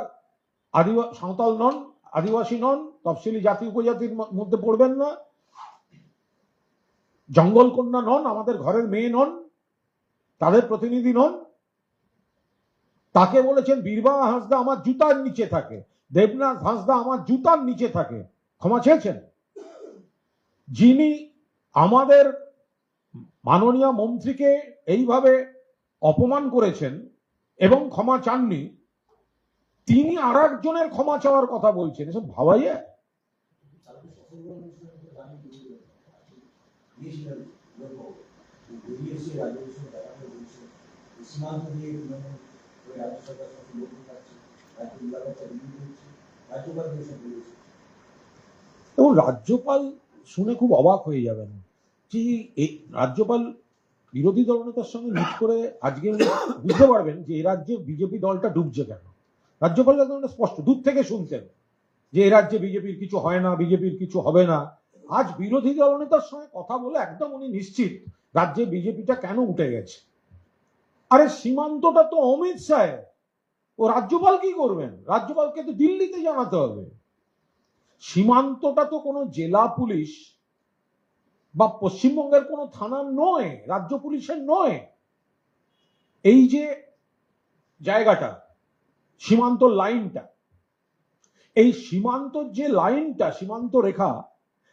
সাঁওতাল নন, আদিবাসী নন, তফসিলি জাতি উপজাতির মধ্যে পড়বেন না, জঙ্গল কন্যা নন, আমাদের ঘরের মেয়ে নন, তাদের প্রতিনিধি নন। তাকে বলেছেন বীরবাহা হাঁসদা আমার জুতার নিচে থাকে, দেবনাথ হাঁসদা আমার জুতার নিচে থাকে, ক্ষমা চেয়েছেন? যিনি আমাদের মাননীয় মন্ত্রীকে এইভাবে অপমান করেছেন এবং ক্ষমা চাননি, তিনি আর একজনের ক্ষমা চাওয়ার কথা বলছেন, এসব ভাবা যায়? এবং রাজ্যপাল শুনে খুব অবাক হয়ে যাবেন যে এই রাজ্যপাল বিরোধী দলনেতার সঙ্গে মিট করে আজকে বুঝতে পারবেন যে এই রাজ্যে বিজেপি দলটা ডুবছে কেন। রাজ্যপাল স্পষ্ট দূর থেকে শুনতেন যে এই রাজ্যে বিজেপির কিছু হয় না, বিজেপির কিছু হবে না। আজ বিরোধী দলনেতার সঙ্গে কথা বলে একদম উনি নিশ্চিত রাজ্যে বিজেপিটা কেন উঠে গেছে। আরে সীমান্তটা তো অমিত শাহ, ও রাজ্যপাল কি করবেন? রাজ্যপালকে তো দিল্লিতে জানাতে হবে। সীমান্তটা তো কোনো জেলা পুলিশ বা পশ্চিমবঙ্গের কোনো থানার নয়, রাজ্য পুলিশের নয়। এই যে জায়গাটা, সীমান্ত লাইনটা, এই সীমান্তর যে লাইনটা, সীমান্ত রেখা,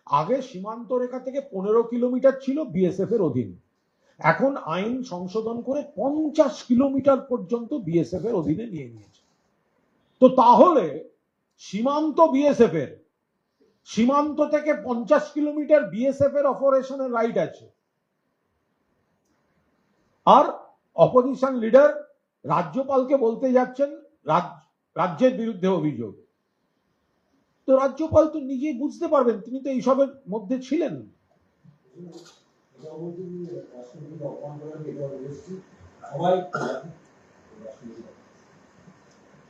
আগে সীমান্ত রেখা থেকে 15 কিলোমিটার ছিল বিএসএফ এর অধীন, এখন আইন সংশোধন করে 50 কিলোমিটার পর্যন্ত বিএসএফ এর অধীনে নিয়ে নিয়েছে। তো তাহলে সীমান্ত বিএসএফ এর, সীমান্ত থেকে 50 কিলোমিটার বিএসএফ এর অপারেশনের রাইট আছে, আর অপোজিশন লিডার রাজ্যপালকে বলতে যাচ্ছেন রাজ্যের বিরুদ্ধে অভিযোগ। তো রাজ্যপাল তো নিজেই বুঝতে পারবেন, তিনি তো এইসবের মধ্যে ছিলেন।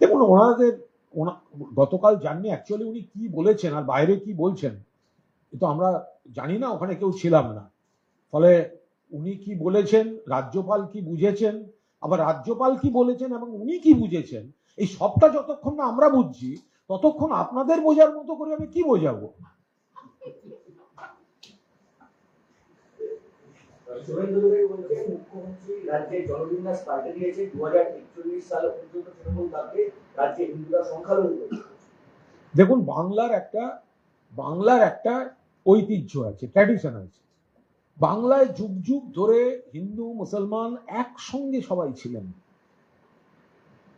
দেখুন গতকাল জাননি অ্যাকচুয়ালি উনি কি বলেছেন আর বাইরে কি বলছেন তো আমরা জানি না, ওখানে কেউ ছিলাম না। ফলে উনি কি বলেছেন, রাজ্যপাল কি বুঝেছেন, আবার রাজ্যপাল কি বলেছেন এবং উনি কি বুঝেছেন, এই সবটা যতক্ষণ না আমরা বুঝছি ততক্ষণ আপনাদের বোঝার মতো করে আমি কি বোঝাবো। মুখ্যমন্ত্রী রাজ্যে জনবিন্যাস পাল্টে দিয়েছে, 2041 সাল পর্যন্ত তৃণমূল থাকবে, রাজ্যে হিন্দুরা সংখ্যালঘু। দেখুন বাংলার একটা ঐতিহ্য আছে, ট্র্যাডিশন আছে। বাংলায় যুগ যুগ ধরে হিন্দু মুসলমান একসঙ্গে সবাই ছিলেন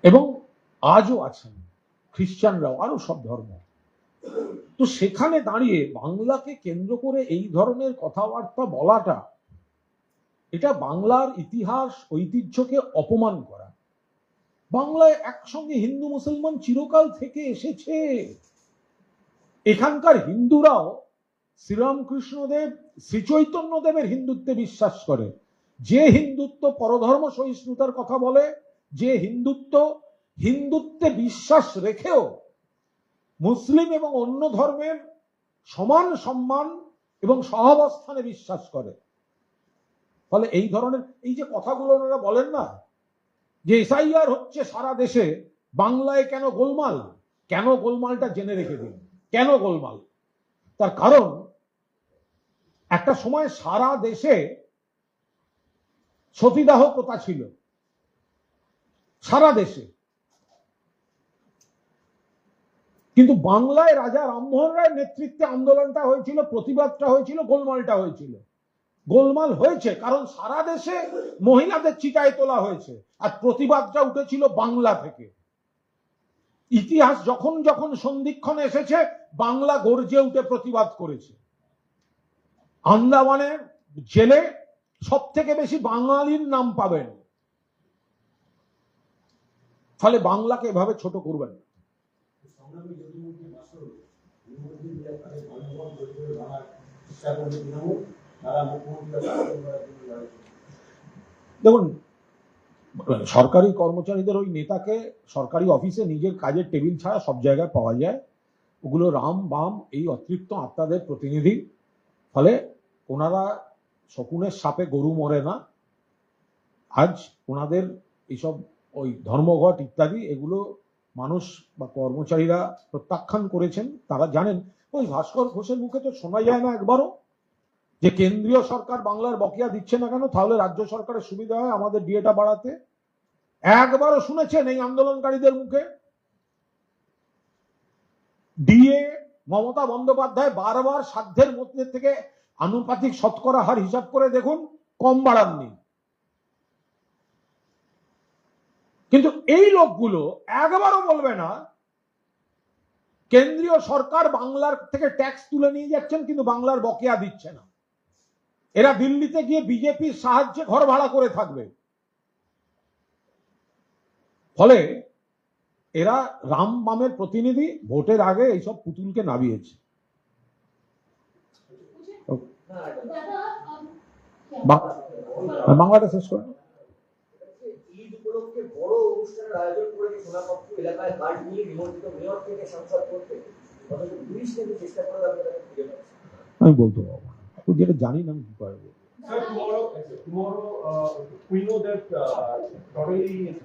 এবং আজও আছেন, খ্রিস্টানরাও, আরো সব ধর্ম। তো সেখানে দাঁড়িয়ে বাংলাকে কেন্দ্র করে এই ধরনের কথাবার্তা বলাটা, এটা বাংলার ইতিহাস ঐতিহ্যকে অপমান করা। বাংলায় একসঙ্গে হিন্দু মুসলমান চিরকাল থেকে এসেছে। এখানকার হিন্দুরাও শ্রীরামকৃষ্ণদেব, শ্রীচৈতন্যদেবের হিন্দুত্বে বিশ্বাস করে। যে হিন্দুত্ব পরধর্ম সহিষ্ণুতার কথা বলে, যে হিন্দুত্বে বিশ্বাস রেখেও মুসলিম এবং অন্য ধর্মের সমান সম্মান এবং সহাবস্থানে বিশ্বাস করে। ফলে এই ধরনের এই যে কথাগুলো ওনারা বলেন না যে এসআইআর হচ্ছে সারা দেশে, বাংলায় কেন গোলমাল, কেন গোলমালটা জেনে রেখে দিন, কেন গোলমাল। তার কারণ একটা সময় সারা দেশে সতীদাহ প্রথা ছিল, সারা দেশে। কিন্তু বাংলায় রাজা রামমোহন রায়ের নেতৃত্বে আন্দোলনটা হয়েছিল, প্রতিবাদটা হয়েছিল, গোলমালটা হয়েছিল। গোলমাল হয়েছে কারণ সারা দেশে মহিলাদের চিতায় তোলা হয়েছে, আর প্রতিবাদটা উঠেছিল বাংলা থেকে। ইতিহাস যখন যখন সন্ধিক্ষণ এসেছে, বাংলা গর্জে উঠে প্রতিবাদ করেছে। আন্দামানের জেলে সব থেকে বেশি বাঙালির নাম পাবেন। ফলে বাংলাকে এভাবে ছোট করবেন না। দেখুন, সরকারি কর্মচারীদের ওই নেতাকে সরকারি অফিসে নিজের কাজের টেবিল ছাড়া সব জায়গায় পাওয়া যায়। ওগুলো রাম বাম এই অতৃপ্ত আত্মাদের প্রতিনিধি। ফলে ওনারা শকুনের সাপে গরু মরে না। আজ ওনাদের এইসব ওই ধর্মঘট ইত্যাদি এগুলো মানুষ বা কর্মচারীরা প্রত্যাখ্যান করেছেন। তারা জানেন, ওই ভাস্কর ঘোষের মুখে তো শোনা যায় না একবারও যে কেন্দ্রীয় সরকার বাংলার বকেয়া দিচ্ছে না কেন, তাহলে রাজ্য সরকারের সুবিধা হয় আমাদের ডিএটা বাড়াতে। একবারও শুনেছেন এই আন্দোলনকারীদের মুখে? ডিএ মমতা বন্দ্যোপাধ্যায় বারবার সাধ্যের মধ্যে থেকে আনুপাতিক শতকরা হার হিসাব করে দেখুন, কম বাড়াননি। কিন্তু এই লোকগুলো একবারও বলবে না কেন্দ্রীয় সরকার বাংলার থেকে ট্যাক্স তুলে নিয়ে যাচ্ছেন কিন্তু বাংলার বকেয়া দিচ্ছে না। এরা দিল্লিতে গিয়ে বিজেপির সাহায্যে ঘর ভাড়া করে থাকবে। ফলে এরা রাম বামের প্রতিনিধি, ভোটের আগে এইসব পুতুলকে নামিয়েছে। বাংলাটা শেষ করে ঈদ উপলক্ষে বড় অনুষ্ঠানের আয়োজন করেছে সোনাপক্ষ এলাকায় গাড়ি নিয়ে নিমন্ত্রিত মেয়র থেকে সংসদ করতে, অথচ পুলিশ কিন্তু চেষ্টা করে তাকে ফিরে পাচ্ছে। আমি বলতে পারবো না, যেটা জানি না আমি কি পারবো। Sir, tomorrow, we know that not only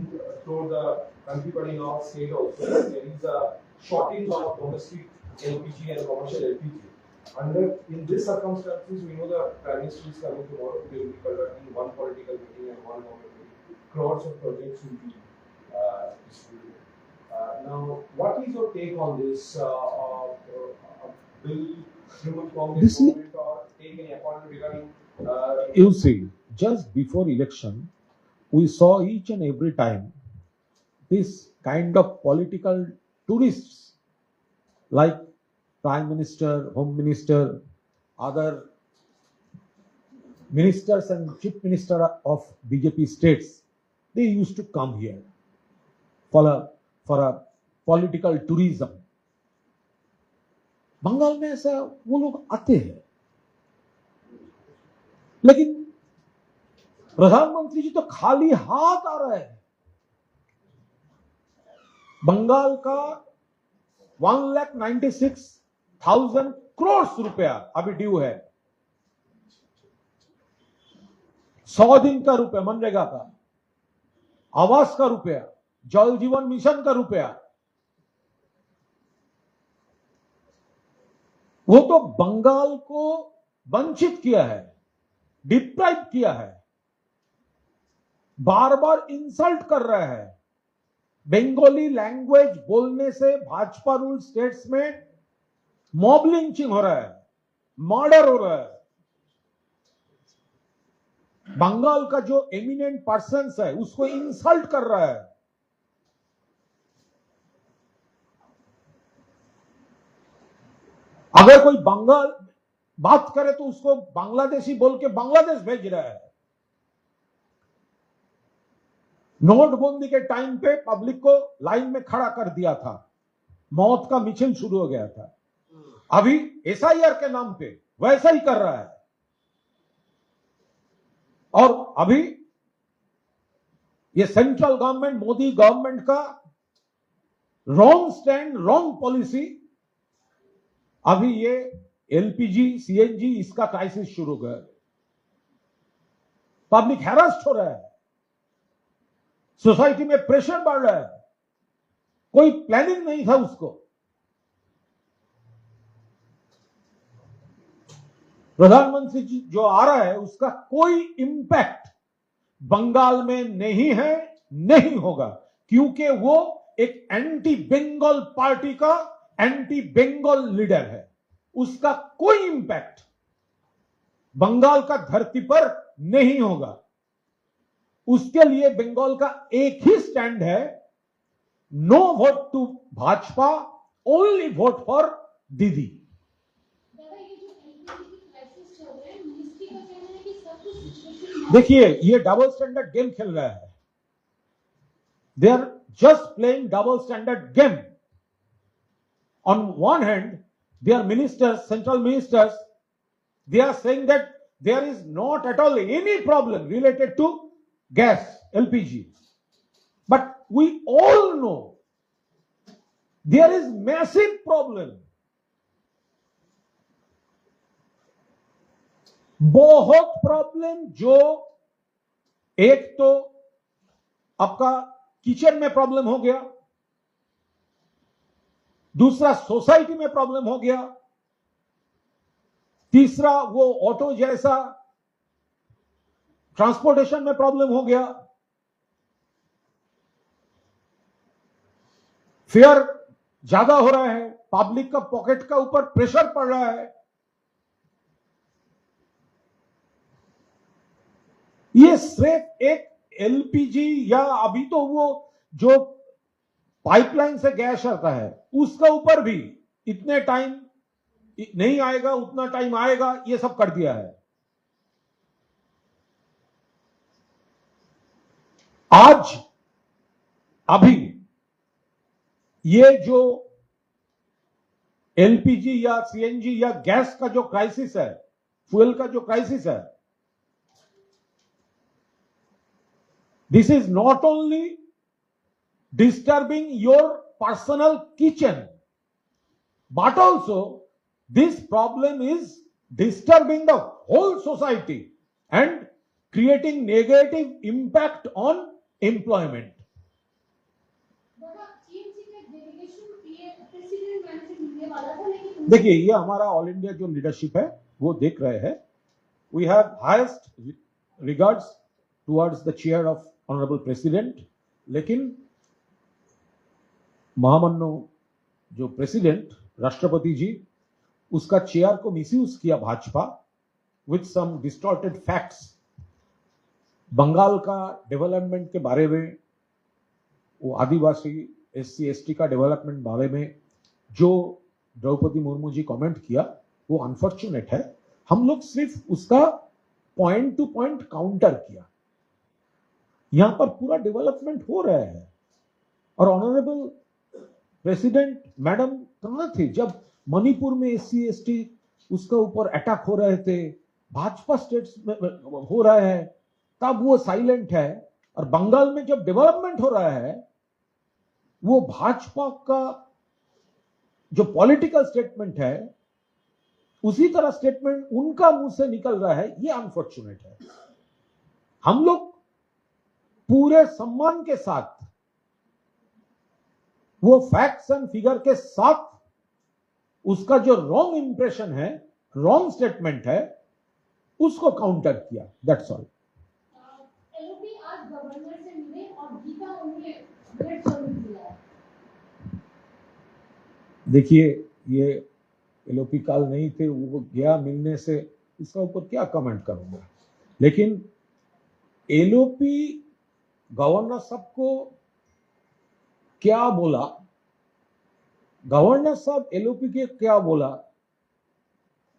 through the country but in our state also, there is a shortage of domestic LPG and commercial LPG. And in these circumstances, we know the Prime Minister is coming tomorrow. They will be conducting one political meeting and one government meeting. Crores of projects will be distributed. Now, what is your take on this bill? Will Congress government or take any appointment regarding? You see, just before election, we saw each and every time this kind of political tourists like Prime Minister, Home Minister, other ministers and Chief Minister of BJP states, they used to come here for a political tourism. Bengal में ऐसा वो लोग आते हैं, लेकिन प्रधानमंत्री जी तो खाली हाथ आ रहे हैं। बंगाल का 1,96,000 करोड़ रुपया अभी ड्यू है। 100 दिन का रुपया मनरेगा का, आवास का रुपया, जल जीवन मिशन का रुपया, वो तो बंगाल को वंचित किया है, डिप्राइव किया है, बार बार इंसल्ट कर रहा है। बंगाली लैंग्वेज बोलने से भाजपा रूल स्टेट्स में मॉब लिंचिंग हो रहा है, मर्डर हो रहा है। बंगाल का जो एमिनेंट पर्सन्स है उसको इंसल्ट कर रहा है। अगर कोई बंगाल बात करे तो उसको बांग्लादेशी बोल के बांग्लादेश भेज रहा है। नोटबंदी के टाइम पे पब्लिक को लाइन में खड़ा कर दिया था, मौत का मिছিল शुरू हो गया था। अभी एसआईआर के नाम पे वैसा ही कर रहा है। और अभी ये सेंट्रल गवर्नमेंट, मोदी गवर्नमेंट का रॉन्ग स्टैंड, रॉन्ग पॉलिसी, अभी ये एलपीजी, सीएनजी, इसका क्राइसिस शुरू हो गया। पब्लिक हैरास्ड हो रहा है, सोसाइटी में प्रेशर बढ़ रहा है, कोई प्लानिंग नहीं था उसको। प्रधानमंत्री जी जो आ रहा है उसका कोई इंपैक्ट बंगाल में नहीं है, नहीं होगा, क्योंकि वो एक एंटी बंगाल पार्टी का एंटी बंगाल लीडर है, उसका कोई इंपैक्ट बंगाल का धरती पर नहीं होगा। उसके लिए बंगाल का एक ही स्टैंड है, no vote to Bhajpa, only vote for Didi. देखिए, ये डबल स्टैंडर्ड गेम खेल रहा है। They are just playing double standard game. On one hand, their ministers, central ministers, they are saying that there is not at all any problem related to gas, LPG. But we all know there is massive problem. बहुत problem, जो एक तो आपका kitchen में problem हो गया, दूसरा society में प्रॉब्लम हो गया, तीसरा वो ऑटो जैसा ट्रांसपोर्टेशन में प्रॉब्लम हो गया, फेयर ज्यादा हो रहा है, पब्लिक का पॉकेट का ऊपर प्रेशर पड़ रहा है। ये सिर्फ एक एलपीजी या अभी तो वो जो पाइपलाइन से गैस आता है उसका ऊपर भी इतने टाइम नहीं आएगा, उतना टाइम आएगा, ये सब कर दिया है। आज अभी ये जो एलपीजी या सीएनजी या गैस का जो क्राइसिस है, फ्यूल का जो क्राइसिस है, this is not only disturbing your personal kitchen, but also this problem is disturbing the whole society and creating negative impact on employment. देखिए, ये हमारा ऑल इंडिया जो लीडरशिप है वो देख रहे हैं। We have highest regards towards the chair of honourable president, लेकिन महामन्नो जो प्रेसिडेंट राष्ट्रपति जी, उसका चेयर को मिसयूज किया Bhajpa with some distorted facts. Bengal का डेवलपमेंट के बारे में, वो आदिवासी एससी एसटी का डेवलपमेंट बारे में जो द्रौपदी मुर्मू जी कमेंट किया, वो अनफॉर्चुनेट है। हम लोग सिर्फ उसका पॉइंट टू पॉइंट काउंटर किया। यहां पर पूरा डेवलपमेंट हो रहा है और ऑनरेबल प्रेसिडेंट मैडम कहां थे जब मणिपुर में एससी एसटी उसके ऊपर अटैक हो रहे थे, भाजपा स्टेट्स में हो रहा है, तब वो साइलेंट है। और बंगाल में जब डेवलपमेंट हो रहा है, वो भाजपा का जो पॉलिटिकल स्टेटमेंट है, उसी तरह स्टेटमेंट उनका मुंह से निकल रहा है। ये अनफॉर्चुनेट है। हम लोग पूरे सम्मान के साथ, वो फैक्ट्स एंड फिगर के साथ, उसका जो रॉन्ग इंप्रेशन है, रॉन्ग स्टेटमेंट है, उसको काउंटर किया। That's all. एलओपी आज गवर्नर से मिले और गीता उन्हें रेड सर्विस दिया। देखिए, ये एलओपी काल नहीं थे, वो गया मिलने से, इसका ऊपर क्या कमेंट करूंगा। लेकिन एलओपी गवर्नर सबको क्या बोला, गवर्नर साहब एलओपी के क्या बोला,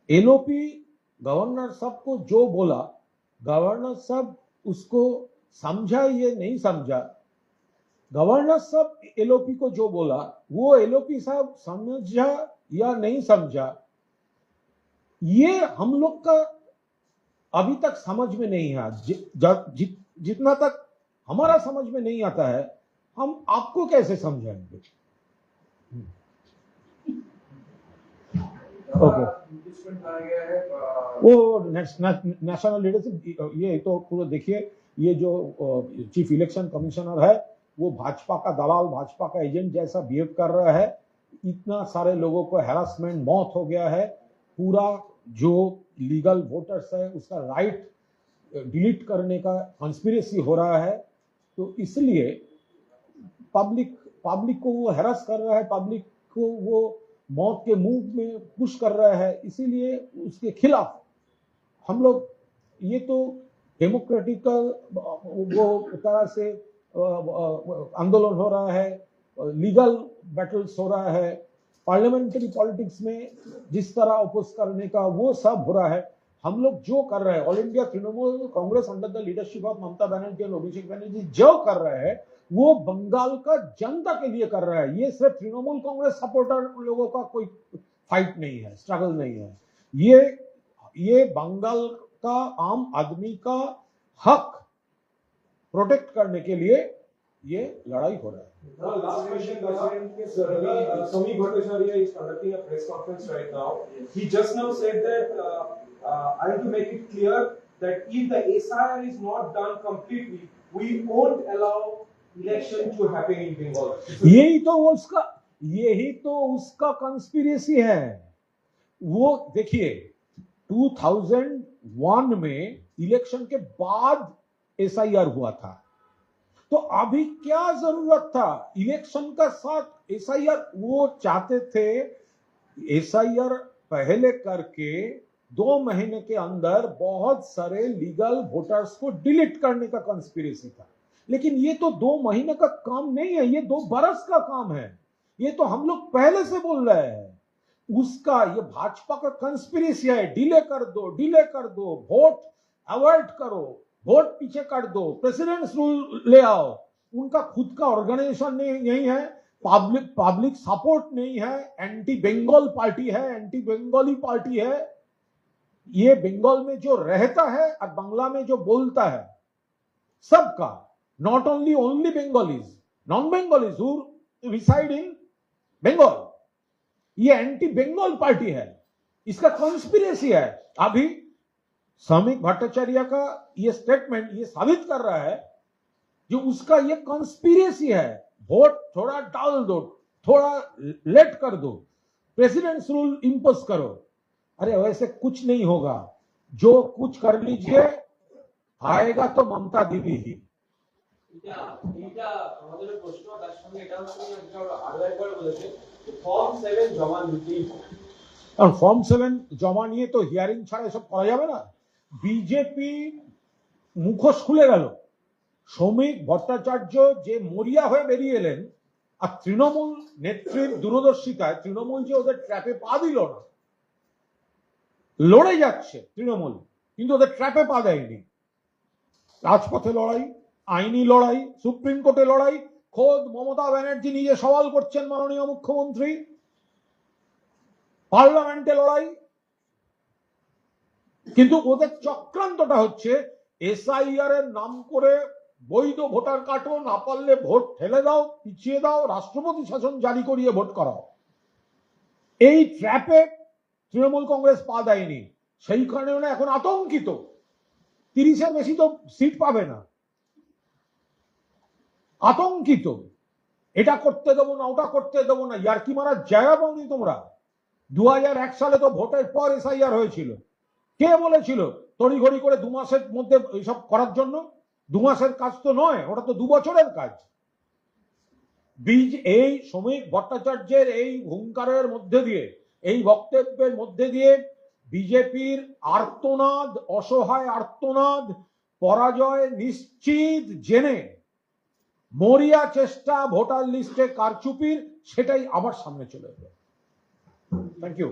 एलओपी गवर्नर साहब को जो बोला, गवर्नर साहब उसको समझा ये नहीं समझा। गवर्नर साहब एलओपी को जो बोला, वो एलओपी साहब समझा या नहीं समझा, ये हम लोग का अभी तक समझ में नहीं है। जितना तक हमारा समझ में नहीं आता है, हम आपको कैसे समझाएंगे। ओके, वो नेशनल लीडरशिप, ये तो पूरा देखिए, ये जो चीफ इलेक्शन कमिश्नर है, वो भाजपा का दलाल, भाजपा का एजेंट जैसा बिहेव कर रहा है। इतना सारे लोगों को हैरासमेंट, मौत हो गया है। पूरा जो लीगल वोटर्स है, उसका राइट डिलीट करने का कॉन्स्पिरेसी हो रहा है। तो इसलिए पब्लिक को वो हैरास कर रहा है, पब्लिक को वो मौत के मुंह में पुश कर रहा है, इसीलिए उसके खिलाफ हम लोग, ये तो डेमोक्रेटिकल वो तरह से आंदोलन हो रहा है, लीगल बैटल्स हो रहा है, पार्लियामेंट्री पॉलिटिक्स में जिस तरह अपोज करने का वो सब हो रहा है। हम लोग जो कर रहे हैं, all India Trinamool Congress under the leadership of Mamata Banerjee और अभिषेक बनर्जी जो कर रहे हैं वो बंगाल का जनता के लिए कर रहा है। ये सिर्फ तृणमूल कांग्रेस सपोर्टर लोगों का कोई फाइट नहीं है, स्ट्रगल नहीं है। ये बंगाल का आम आदमी का हक प्रोटेक्ट करने के लिए ये लड़ाई हो रहा है। Last question, Samik Bhattacharya is conducting a press conference right now. He just now said that I want to make it clear that if the SIR is not done completely, we won't allow election to happen in Bengal. यही तो उसका conspiracy है। वो देखिए 2001 में election के बाद SIR हुआ था, तो अभी क्या जरूरत था इलेक्शन का साथ SIR? वो चाहते थे SIR पहले करके 2 महीने के अंदर बहुत सारे लीगल वोटर्स को डिलीट करने का कंस्पिरेसी था। लेकिन ये तो 2 महीने का काम नहीं है, ये 2 बरस का काम है। ये तो हम लोग पहले से बोल रहे हैं। उसका ये भाजपा का कंस्पिरेसी है, डिले कर दो, वोट अवॉइड करो, वोट पीछे कर दो, प्रेसिडेंट्स रूल ले आओ। उनका खुद का ऑर्गेनाइजेशन नहीं है, पब्लिक सपोर्ट नहीं है, एंटी बंगाल पार्टी है, एंटी बंगाली पार्टी है। ये बंगाल में जो रहता है और बांग्ला में जो बोलता है सबका, not only Bengalis, non Bengalis who reside in Bengal, ये एंटी बंगाल पार्टी है। इसका कॉन्स्पिरेसी है। अभी समीक भट्टाचार्य का ये स्टेटमेंट ये साबित कर रहा है जो उसका ये कॉन्स्पिरेसी है। वोट थोड़ा डाल दो, थोड़ा लेट कर दो, प्रेसिडेंट्स रूल इंपोज करो। अरे वैसे कुछ नहीं होगा, जो कुछ कर लीजिए आएगा तो ममता दीदी ही। আমাদের প্রশ্ন তার সঙ্গে এটা হচ্ছে আরো একবার বলেছে ফর্ম 7 জমা দিতেই হবে। और फॉर्म 7 জমা নিয়ে তো হিয়ারিং ছাড়া এসব করা যাবে না। বিজেপি মুখোশ খুলে গেল। শ্রমিক ভট্টাচার্য যে মরিয়া হয়ে বেরিয়ে এলেন, আর তৃণমূল নেত্রীর দূরদর্শিতায় তৃণমূল যে ওদের ট্র্যাপে পা দিল না, লড়ে যাচ্ছে তৃণমূল, কিন্তু ওদের ট্র্যাপে পা দেয়নি। রাজপথে লড়াই, আইনি লড়াই, সুপ্রিম কোর্টে লড়াই, খোদ মমতা ব্যানার্জি নিজে সওয়াল করছেন মাননীয় মুখ্যমন্ত্রী, পার্লামেন্টে লড়াই। কিন্তু ওদের চক্রান্তটা হচ্ছে SIR এর নাম করে বৈধ ভোটার কাটো, না পারলে ভোট ঠেলে দাও, পিছিয়ে দাও, রাষ্ট্রপতি শাসন জারি করিয়ে ভোট করাও। এই ট্র্যাপে তৃণমূল কংগ্রেস পা দেয়নি, সেই কারণে এখন আতঙ্কিত। 30-এর বেশি তো সিট পাবে না, আতঙ্কিত। এটা করতে দেবো না, ওটা করতে দেবো না, ইয়ার্কি মারার জায়গা পাওনি তোমরা। 2001 সালে তো ভোটের পর SIR হয়েছিল। কে বলেছিল তড়িঘড়ি করে 2 মাসের মধ্যে এইসব করার জন্য? 2 মাসের কাজ তো নয়, ওটা তো 2 বছরের কাজ। এই শ্রমিক ভট্টাচার্যের এই হুঙ্কারের মধ্যে দিয়ে, এই বক্তব্যের মধ্যে দিয়ে বিজেপির আর্তনাদ, অসহায় আর্তনাদ, পরাজয় নিশ্চিত জেনে মরিয়া চেষ্টা ভোটার লিস্টে কারচুপির, সেটাই আবার সামনে চলে এলো। Thank you.